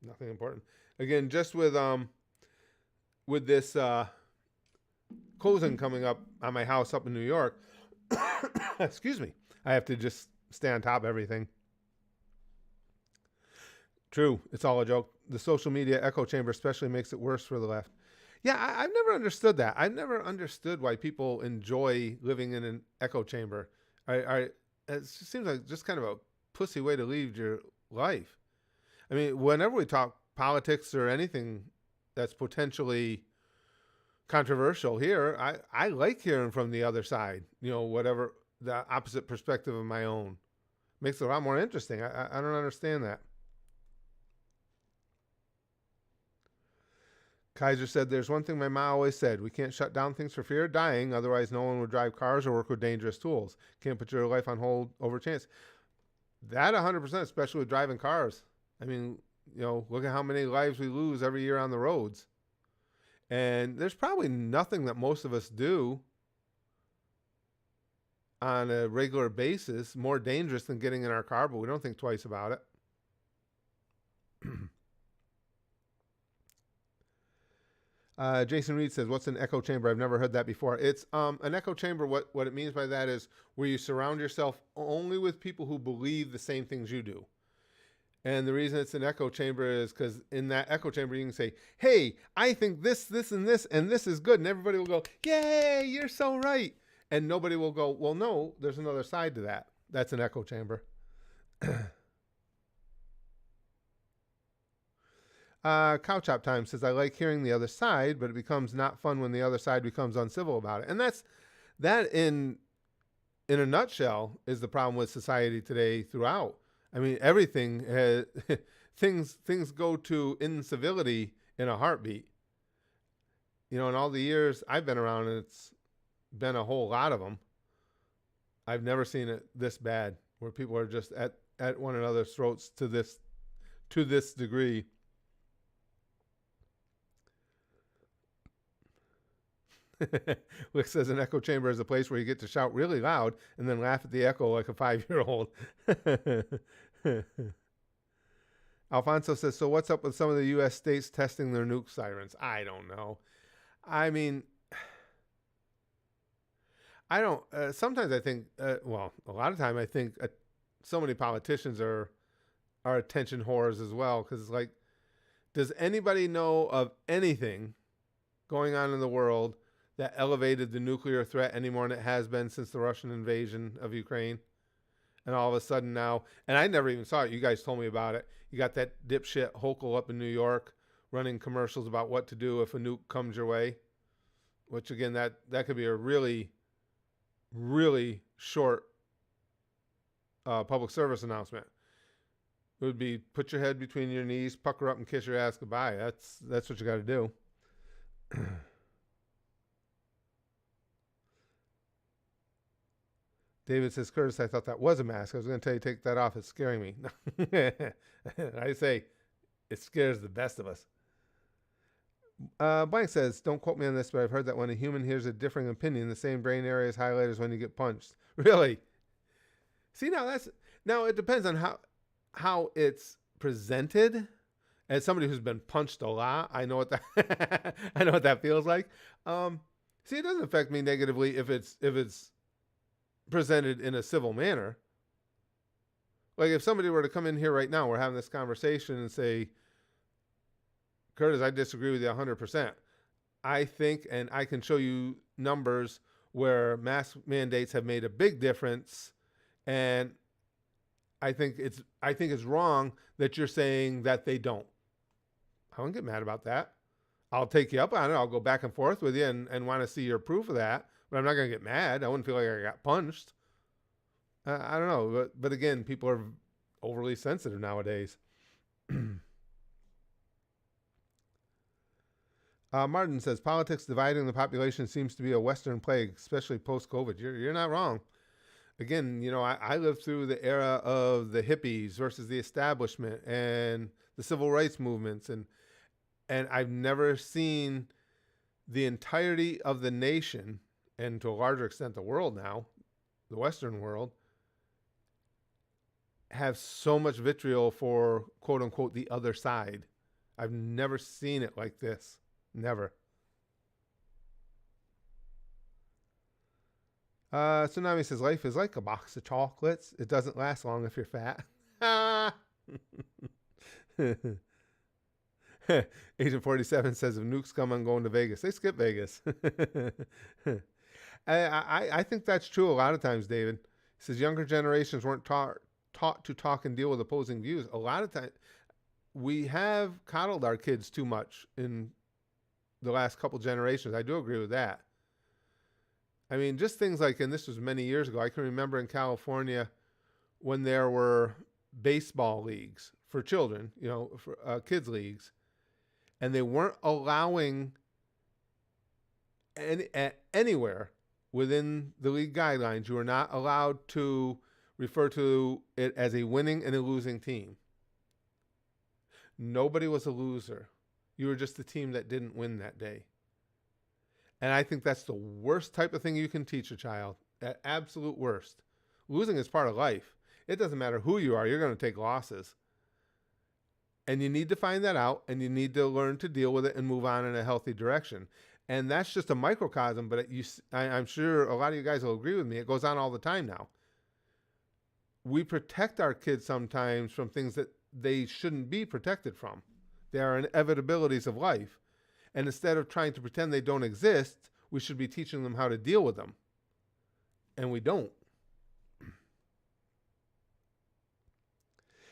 Nothing important. Again, just with this closing coming up on my house up in New York, excuse me, I have to just stay on top of everything. True, it's all a joke. The social media echo chamber especially makes it worse for the left. Yeah, I've never understood that. I've never understood why people enjoy living in an echo chamber. It seems like just kind of a pussy way to lead your life. I mean, whenever we talk politics or anything that's potentially controversial here, I like hearing from the other side, whatever the opposite perspective of my own. Makes it a lot more interesting. I don't understand that. Kaiser said, there's one thing my mom always said. We can't shut down things for fear of dying. Otherwise, no one would drive cars or work with dangerous tools. Can't put your life on hold over chance. That 100%, especially with driving cars. I mean, look at how many lives we lose every year on the roads. And there's probably nothing that most of us do on a regular basis more dangerous than getting in our car, but we don't think twice about it. Jason Reed says, what's an echo chamber? I've never heard that before. It's an echo chamber. What it means by that is where you surround yourself only with people who believe the same things you do. And the reason it's an echo chamber is because in that echo chamber, you can say, hey, I think this, and this is good. And everybody will go, yay, you're so right. And nobody will go, well, no, there's another side to that. That's an echo chamber. Cow Chop Time says, I like hearing the other side, but it becomes not fun when the other side becomes uncivil about it. And that in a nutshell is the problem with society today throughout. I mean, everything things go to incivility in a heartbeat. In all the years I've been around, and it's been a whole lot of them, I've never seen it this bad, where people are just at one another's throats to this degree. Wick says an echo chamber is a place where you get to shout really loud and then laugh at the echo like a 5-year-old. Alfonso says, so what's up with some of the U.S. states testing their nuke sirens? I don't know. I mean, I don't, sometimes I think, a lot of time I think so many politicians are attention whores as well. Because it's like, does anybody know of anything going on in the world that elevated the nuclear threat any more than it has been since the Russian invasion of Ukraine? And all of a sudden now, and I never even saw it. You guys told me about it. You got that dipshit Hochul up in New York running commercials about what to do if a nuke comes your way. Which again, that could be a really, really short public service announcement. It would be put your head between your knees, pucker up, and kiss your ass goodbye. That's what you got to do. David says, Curtis, I thought that was a mask. I was going to tell you, take that off. It's scaring me. I say, it scares the best of us. Blank says, don't quote me on this, but I've heard that when a human hears a differing opinion, the same brain area is highlighted as when you get punched. Really? See, now it depends on how it's presented. As somebody who's been punched a lot, I know what that I know what that feels like. See, it doesn't affect me negatively if it's presented in a civil manner. Like if somebody were to come in here right now, we're having this conversation and say, Curtis, I disagree with you 100%. I think, and I can show you numbers where mask mandates have made a big difference, and I think it's wrong that you're saying that they don't. I won't get mad about that. I'll take you up on it. I'll go back and forth with you and want to see your proof of that, but I'm not going to get mad. I wouldn't feel like I got punched. I don't know, but again, people are overly sensitive nowadays. Martin says, politics dividing the population seems to be a Western plague, especially post-COVID. You're not wrong. Again, you know, I lived through the era of the hippies versus the establishment and the civil rights movements, and I've never seen the entirety of the nation, and to a larger extent the world now, the Western world, have so much vitriol for quote unquote the other side. I've never seen it like this. Never. Tsunami says, life is like a box of chocolates. It doesn't last long if you're fat. Agent 47 says, if nukes come, I'm going to Vegas. They skip Vegas. I think that's true a lot of times, David. He says, younger generations weren't taught to talk and deal with opposing views. A lot of times, we have coddled our kids too much in the last couple generations. I do agree with that. I mean, just things like, and this was many years ago, I can remember in California when there were baseball leagues for children, you know, for kids leagues, and they weren't allowing anywhere within the league guidelines, you were not allowed to refer to it as a winning and a losing team. Nobody was a loser. You were just the team that didn't win that day. And I think that's the worst type of thing you can teach a child. At absolute worst. Losing is part of life. It doesn't matter who you are. You're going to take losses. And you need to find that out, and you need to learn to deal with it and move on in a healthy direction. And that's just a microcosm, but I'm sure a lot of you guys will agree with me. It goes on all the time now. We protect our kids sometimes from things that they shouldn't be protected from. They are inevitabilities of life. And instead of trying to pretend they don't exist, we should be teaching them how to deal with them. And we don't.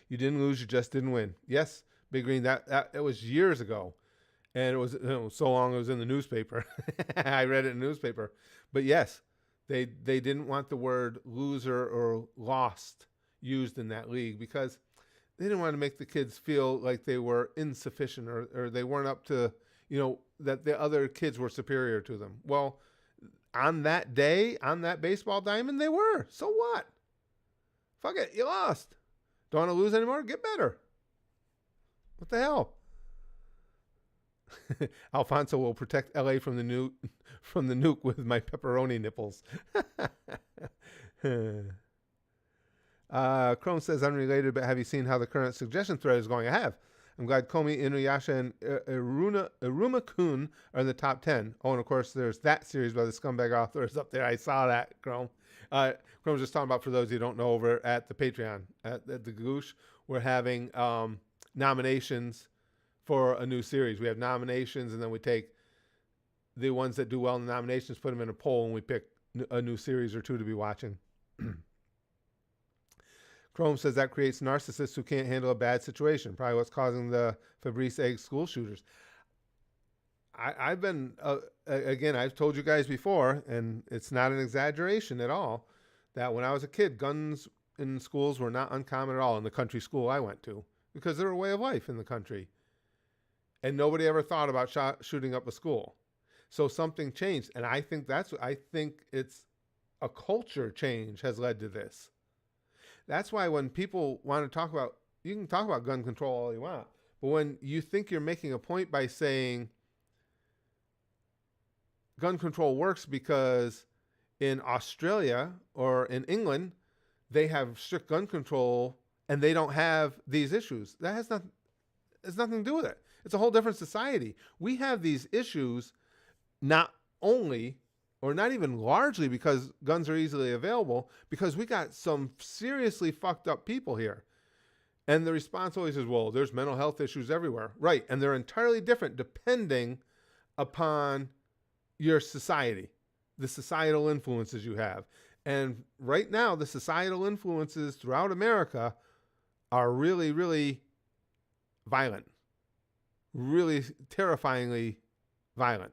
You didn't lose, you just didn't win. Yes, Big Green, that was years ago. And it was, you know, so long it was in the newspaper. I read it in the newspaper. But yes, they didn't want the word loser or lost used in that league because they didn't want to make the kids feel like they were insufficient or they weren't up to, you know, that the other kids were superior to them. Well, on that day, on that baseball diamond, they were. So what? Fuck it, you lost. Don't want to lose anymore? Get better. What the hell? Alfonso will protect LA from the nuke with my pepperoni nipples. Chrome says, unrelated, but have you seen how the current suggestion thread is going? I have. I'm glad Komi, Inuyasha, and Iruma-kun are in the top 10. Oh, and of course, there's that series by the scumbag authors up there. I saw that, Chrome. Chrome's just talking about, for those who don't know, over at the Patreon, at the Goosh, we're having nominations for a new series. We have nominations, and then we take the ones that do well in the nominations, put them in a poll, and we pick a new series or two to be watching. Chrome says that creates narcissists who can't handle a bad situation. Probably what's causing the Fabrice Egg school shooters. I've been, again, I've told you guys before, and it's not an exaggeration at all, that when I was a kid, guns in schools were not uncommon at all in the country school I went to, because they're a way of life in the country. And nobody ever thought about shooting up a school. So something changed. And I think it's a culture change has led to this. That's why when people want to talk about, you can talk about gun control all you want, but when you think you're making a point by saying gun control works because in Australia or in England, they have strict gun control and they don't have these issues. That has nothing to do with it. It's a whole different society. We have these issues not only or not even largely because guns are easily available, because we got some seriously fucked up people here. And the response always is, well, there's mental health issues everywhere. Right. And they're entirely different depending upon your society, the societal influences you have. And right now, the societal influences throughout America are really, really violent, really terrifyingly violent.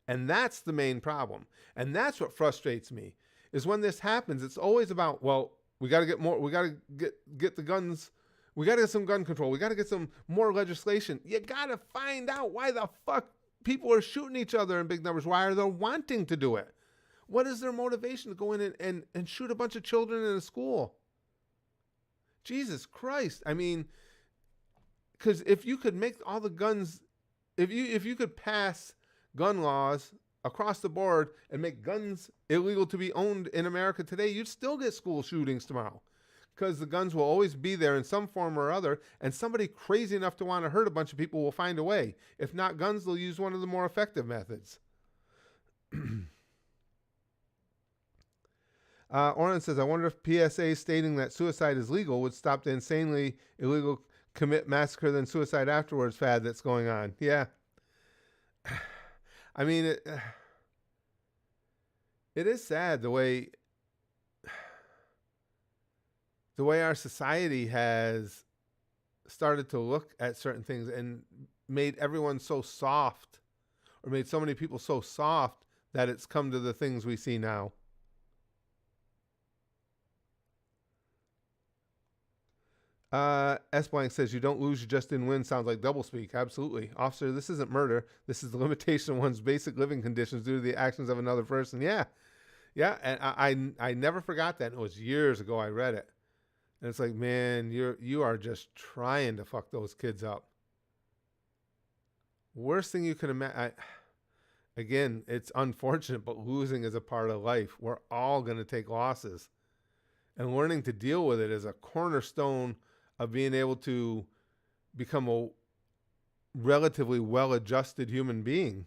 And that's the main problem. And that's what frustrates me, is when this happens, it's always about, well, we got to get more, we got to get the guns, we got to get some gun control, we got to get some more legislation. You got to find out why the fuck people are shooting each other in big numbers. Why are they wanting to do it? What is their motivation to go in and shoot a bunch of children in a school? Jesus Christ. I mean, because if you could make all the guns, if you could pass gun laws across the board and make guns illegal to be owned in America today, you'd still get school shootings tomorrow, because the guns will always be there in some form or other, and somebody crazy enough to want to hurt a bunch of people will find a way. If not guns, they'll use one of the more effective methods. Oren says, I wonder if PSA stating that suicide is legal would stop the insanely illegal commit massacre then suicide afterwards fad that's going on. Yeah. I mean, it is sad the way our society has started to look at certain things and made everyone so soft, or made so many people so soft, that it's come to the things we see now. S Blank says, you don't lose, you just didn't win. Sounds like doublespeak. Absolutely. Officer, this isn't murder. This is the limitation of one's basic living conditions due to the actions of another person. Yeah. Yeah. And I never forgot that. It was years ago I read it. And it's like, man, you are just trying to fuck those kids up. Worst thing you can imagine. Again, it's unfortunate, but losing is a part of life. We're all going to take losses. And learning to deal with it is a cornerstone of being able to become a relatively well-adjusted human being.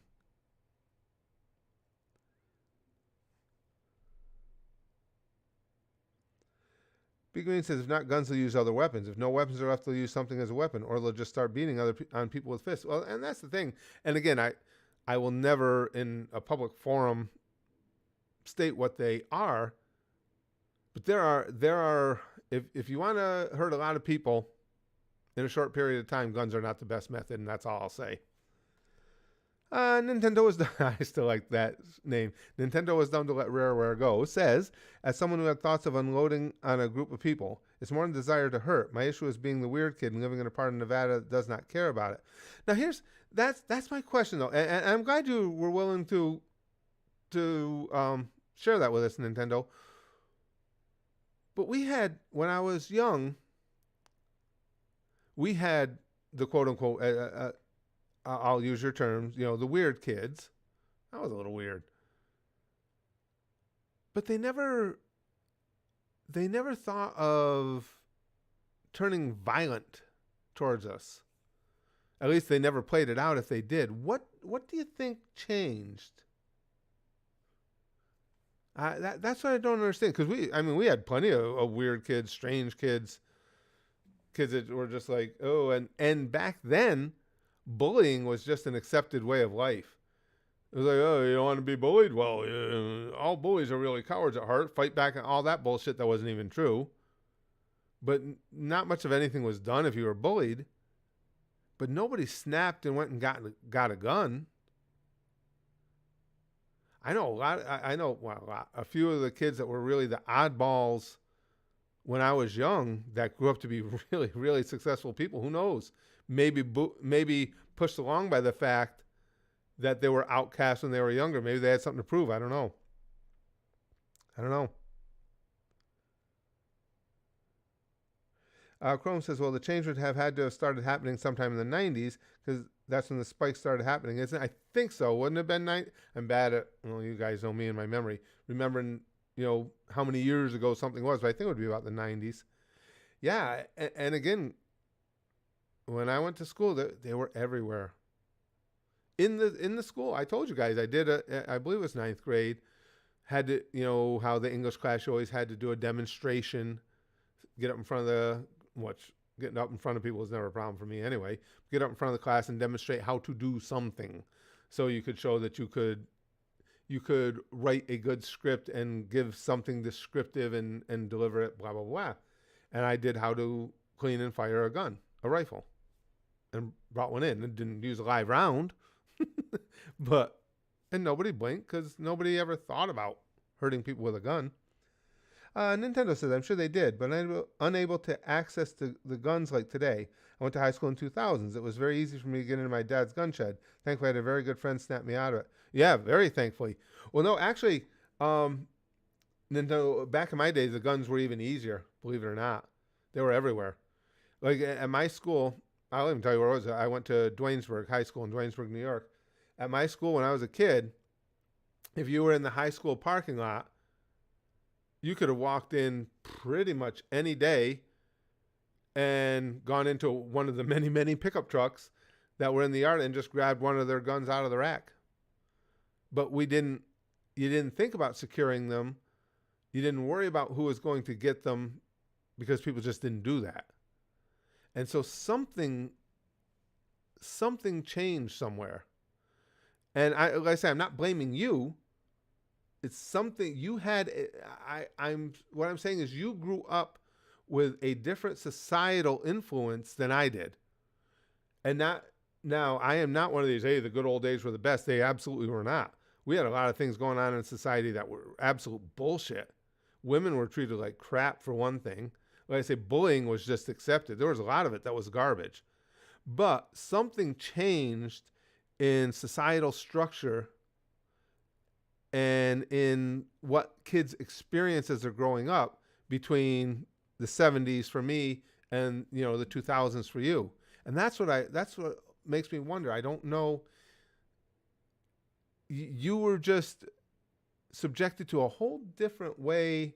Big Green says, if not guns, they'll use other weapons. If no weapons are left, they'll use something as a weapon, or they'll just start beating on people with fists. Well, and that's the thing. And again, I will never in a public forum state what they are, but there are if you want to hurt a lot of people in a short period of time, guns are not the best method, and that's all I'll say. Nintendo is I still like that name. Nintendo is dumb to let Rareware go. Says, as someone who had thoughts of unloading on a group of people, it's more than desire to hurt. My issue is being the weird kid and living in a part of Nevada that does not care about it. Now that's my question though, and I'm glad you were willing to share that with us, Nintendo. But we had, when I was young, we had the quote unquote, I'll use your terms, the weird kids. That was a little weird. But they never thought of turning violent towards us. At least they never played it out if they did. What do you think changed? That's what I don't understand. Because we had plenty of weird kids, strange kids that were just like, oh, and back then, bullying was just an accepted way of life. It was like, oh, you don't want to be bullied? Well, all bullies are really cowards at heart. Fight back and all that bullshit that wasn't even true. But not much of anything was done if you were bullied. But nobody snapped and went and got a gun. I know a few of the kids that were really the oddballs when I was young that grew up to be really, really successful people. Who knows? Maybe pushed along by the fact that they were outcasts when they were younger. Maybe they had something to prove. I don't know. Chrome says, well, the change would have had to have started happening sometime in the 90s because that's when the spike started happening, isn't it? I think so. Wouldn't it have been 90? I'm bad at, you guys know me and my memory. Remembering, how many years ago something was, but I think it would be about the 90s. Yeah, and again, when I went to school, they were everywhere. in the school. I told you guys I did I believe it was ninth grade. Had to, how the English class you always had to do a demonstration, get up in front of getting up in front of people was never a problem for me anyway. Get up in front of the class and demonstrate how to do something, so you could show that you could write a good script and give something descriptive and deliver it, blah blah blah. And I did how to clean and fire a gun, a rifle, and brought one in and didn't use a live round, and nobody blinked because nobody ever thought about hurting people with a gun. Nintendo says, I'm sure they did, but unable to access the guns like today. I went to high school in 2000s. It was very easy for me to get into my dad's gun shed. Thankfully, I had a very good friend snap me out of it. Yeah, very thankfully. Well, no, actually, Nintendo, back in my days, the guns were even easier, believe it or not. They were everywhere. Like at my school, I'll even tell you where I was. I went to Duanesburg High School in Duanesburg, New York. At my school, when I was a kid, if you were in the high school parking lot, you could have walked in pretty much any day and gone into one of the many, many pickup trucks that were in the yard and just grabbed one of their guns out of the rack. But you didn't think about securing them. You didn't worry about who was going to get them because people just didn't do that. And so something changed somewhere. And like I say, I'm not blaming you. It's something you had. What I'm saying is you grew up with a different societal influence than I did. And now I am not one of these, hey, the good old days were the best. They absolutely were not. We had a lot of things going on in society that were absolute bullshit. Women were treated like crap, for one thing. Like I say, bullying was just accepted. There was a lot of it that was garbage. But something changed in societal structure and in what kids experience as they're growing up between the 70s for me and the 2000s for you. And that's what makes me wonder. I don't know. You were just subjected to a whole different way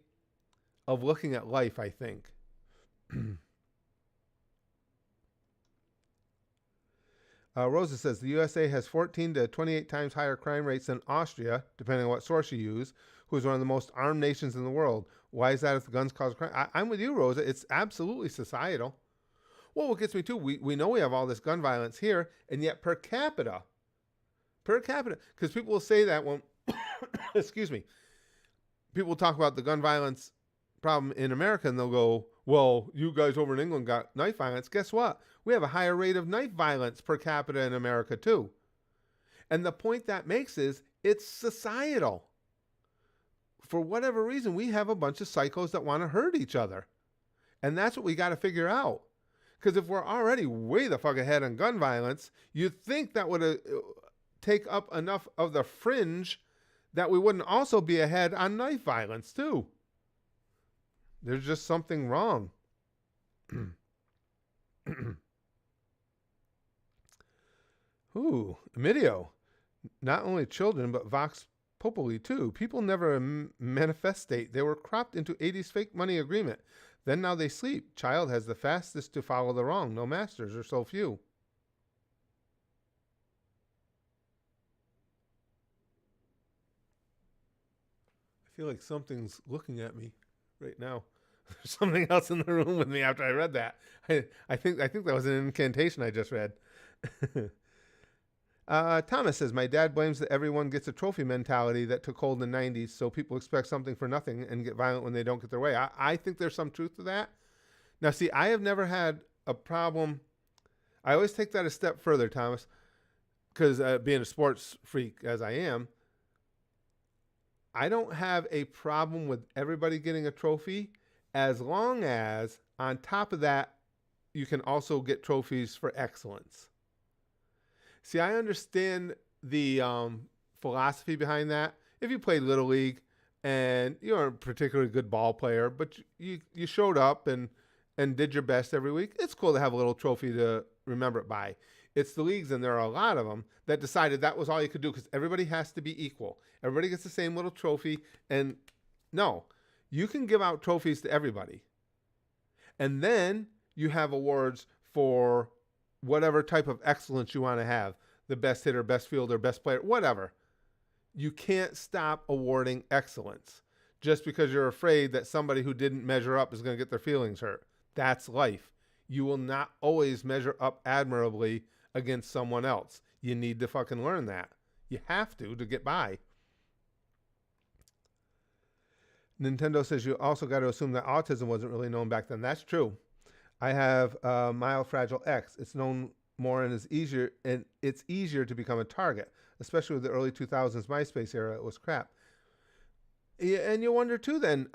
of looking at life, I think. Rosa says the USA has 14 to 28 times higher crime rates than Austria, depending on what source you use, who is one of the most armed nations in the world. Why is that if the guns cause crime? I'm with you, Rosa. It's absolutely societal. Well, what gets me too, we know we have all this gun violence here, and yet per capita, because people will say that when, excuse me, people will talk about the gun violence problem in America, and they'll go, well, you guys over in England got knife violence. Guess what? We have a higher rate of knife violence per capita in America too. And the point that makes is it's societal. For whatever reason, we have a bunch of psychos that want to hurt each other. And that's what we got to figure out. Because if we're already way the fuck ahead on gun violence, you'd think that would take up enough of the fringe that we wouldn't also be ahead on knife violence too. There's just something wrong. Ooh, Emidio. Not only children, but Vox Populi too. People never manifestate. They were cropped into 80s fake money agreement. Then now they sleep. Child has the fastest to follow the wrong. No masters or so few. I feel like something's looking at me right now. There's something else in the room with me after I read that. I think that was an incantation I just read. Thomas says, my dad blames that everyone gets a trophy mentality that took hold in the 90s, so people expect something for nothing and get violent when they don't get their way. I think there's some truth to that. Now, see, I have never had a problem. I always take that a step further, Thomas, because being a sports freak as I am, I don't have a problem with everybody getting a trophy as long as, on top of that, you can also get trophies for excellence. See, I understand the philosophy behind that. If you played Little League and you're a particularly good ball player, but you showed up and did your best every week, it's cool to have a little trophy to remember it by. It's the leagues, and there are a lot of them, that decided that was all you could do because everybody has to be equal. Everybody gets the same little trophy. And no, you can give out trophies to everybody. And then you have awards for whatever type of excellence you want to have. the best hitter, best fielder, best player, whatever. You can't stop awarding excellence just because you're afraid that somebody who didn't measure up is going to get their feelings hurt. That's life. You will not always measure up admirably against someone else. You need to fucking learn that. You have to get by. Nintendo says you also got to assume that autism wasn't really known back then. That's true. I have mild fragile X. It's known more and it's easier to become a target, especially with the early 2000s MySpace era. It was crap. Yeah, and you wonder too then,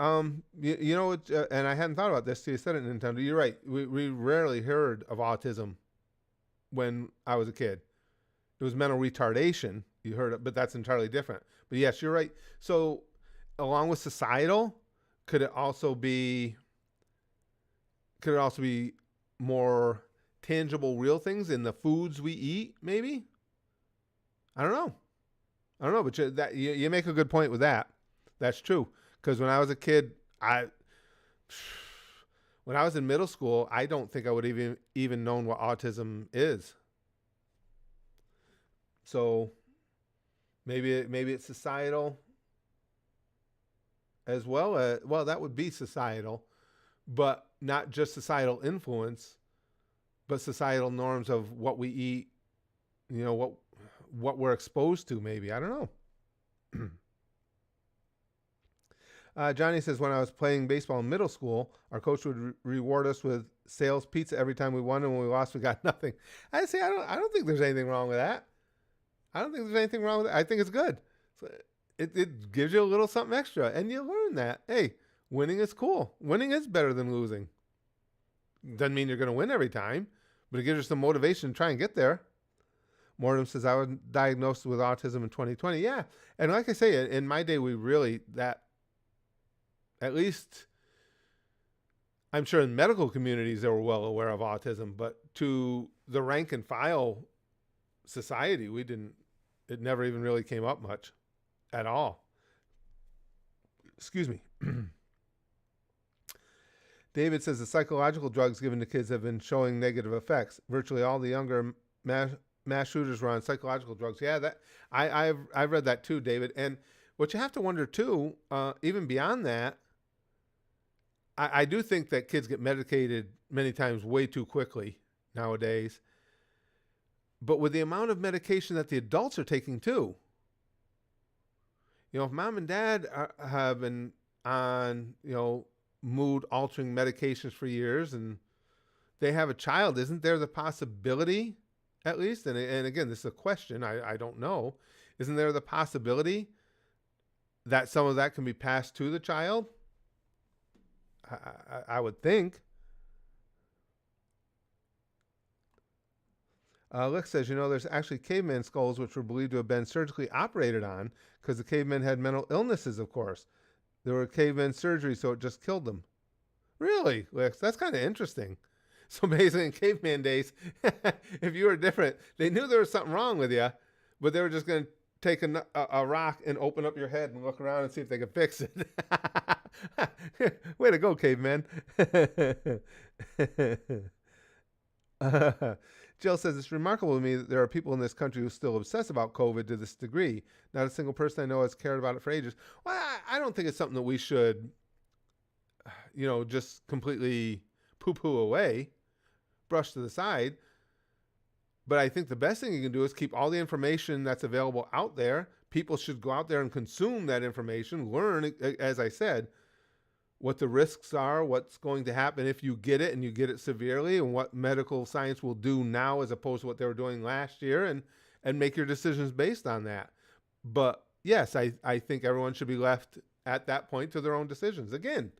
you know, and I hadn't thought about this till you said it, Nintendo. You're right. We rarely heard of autism when I was a kid. It was mental retardation. You heard it, but that's entirely different. But yes, you're right. So along with societal, could it also be more tangible, real things in the foods we eat? Maybe. I don't know. But you make a good point with that. That's true. Because when I was a kid, when I was in middle school, I don't think I would even known what autism is. So maybe it's societal as well. That would be societal, but not just societal influence, but societal norms of what we eat, you know, what we're exposed to, maybe. I don't know. Johnny says, when I was playing baseball in middle school, our coach would reward us with sales pizza every time we won, and when we lost, we got nothing. I don't think there's anything wrong with that. I don't think there's anything wrong with it. I think it's good. So it gives you a little something extra, and you learn that, hey, winning is cool. Winning is better than losing. Doesn't mean you're going to win every time, but it gives you some motivation to try and get there. Mortem says, I was diagnosed with autism in 2020. Yeah, and like I say, in my day, we really, at least, I'm sure in medical communities they were well aware of autism, but to the rank and file society, it never even really came up much at all. Excuse me. David says the psychological drugs given to kids have been showing negative effects. Virtually all the younger mass shooters were on psychological drugs. Yeah, I've read that too, David. And what you have to wonder too, even beyond that, I do think that kids get medicated many times way too quickly nowadays. But with the amount of medication that the adults are taking too, you know, if mom and dad have been on, you know, mood altering medications for years and they have a child, isn't there the possibility, at least, and again, this is a question, I don't know, isn't there the possibility that some of that can be passed to the child? I would think. Lex says, you know, there's actually caveman skulls which were believed to have been surgically operated on because the cavemen had mental illnesses, of course. There were caveman surgery, so it just killed them. Really, Lex? That's kind of interesting. So basically in caveman days, if you were different, they knew there was something wrong with you, but they were just going to take a rock and open up your head and look around and see if they could fix it. Way to go, caveman. Jill says, it's remarkable to me that there are people in this country who still obsess about COVID to this degree. Not a single person I know has cared about it for ages. Well, I don't think it's something that we should, you know, just completely poo-poo away, brush to the side. But I think the best thing you can do is keep all the information that's available out there. People should go out there and consume that information, learn, as I said, what the risks are, what's going to happen if you get it and you get it severely, and what medical science will do now as opposed to what they were doing last year, and make your decisions based on that. But yes, I think everyone should be left at that point to their own decisions. Again,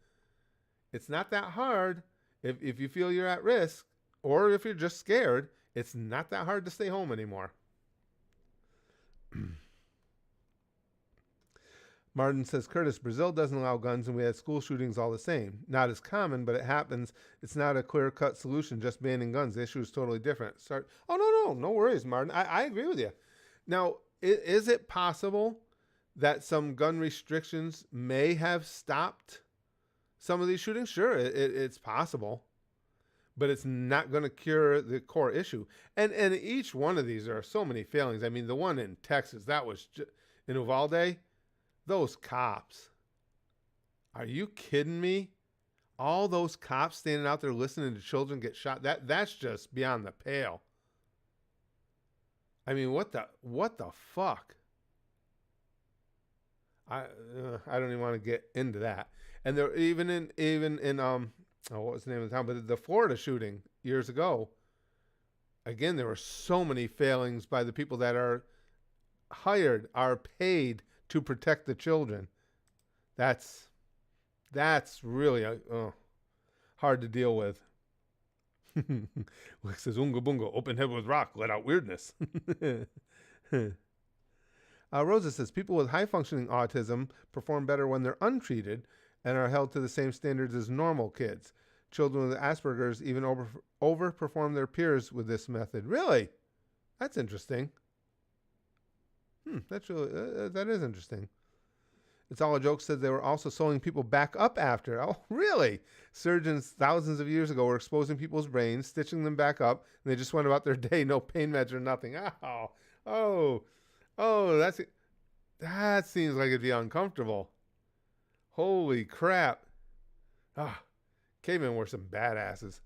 it's not that hard. If you feel you're at risk, or if you're just scared, it's not that hard to stay home anymore. Martin says, Curtis, Brazil doesn't allow guns and we had school shootings all the same. Not as common, but it happens. It's not a clear-cut solution, just banning guns. The issue is totally different. No worries, Martin. I agree with you. Now, is it possible that some gun restrictions may have stopped some of these shootings? Sure, it's possible. but it's not going to cure the core issue. And each one of these, there are so many failings. I mean, the one in Texas, that was in Uvalde, those cops. Are you kidding me? All those cops standing out there listening to children get shot. That's just beyond the pale. I mean, what the fuck? I don't even want to get into that. And there even in what was the name of the town? But the Florida shooting years ago. Again, there were so many failings by the people that are paid to protect the children. That's really hard to deal with. Lick says, Unga Bunga, open head with rock, let out weirdness. Rosa says, people with high-functioning autism perform better when they're untreated and are held to the same standards as normal kids. Children with Asperger's even overperform their peers with this method. Really? That's interesting. That's really, that is interesting. It's All a Joke said they were also sewing people back up after. Oh, really? Surgeons thousands of years ago were exposing people's brains, stitching them back up, and they just went about their day, no pain meds or nothing. That seems like it'd be uncomfortable. Holy crap. Caveman were some badasses.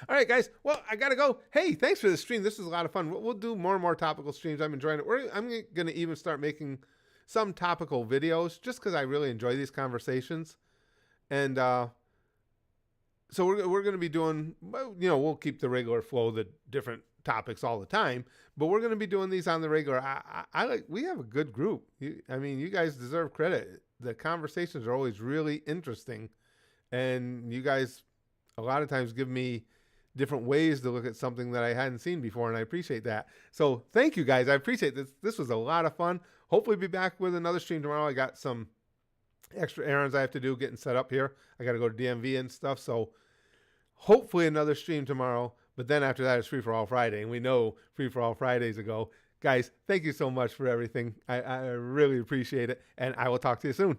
All right, guys. Well, I got to go. Hey, thanks for the stream. This was a lot of fun. We'll do more and more topical streams. I'm enjoying it. I'm going to even start making some topical videos just because I really enjoy these conversations. And so we're going to be doing, we'll keep the regular flow, the different topics all the time, but we're going to be doing these on the regular. We have a good group. You guys deserve credit. The conversations are always really interesting, and you guys a lot of times give me different ways to look at something that I hadn't seen before, and I appreciate that. So thank you, guys. I appreciate this. This was a lot of fun. Hopefully be back with another stream tomorrow. I got some extra errands I have to do getting set up here. I got to go to DMV and stuff. So hopefully another stream tomorrow. But then after that, it's Free for All Friday. And we know Free for All Fridays ago. Guys, thank you so much for everything. I really appreciate it. And I will talk to you soon.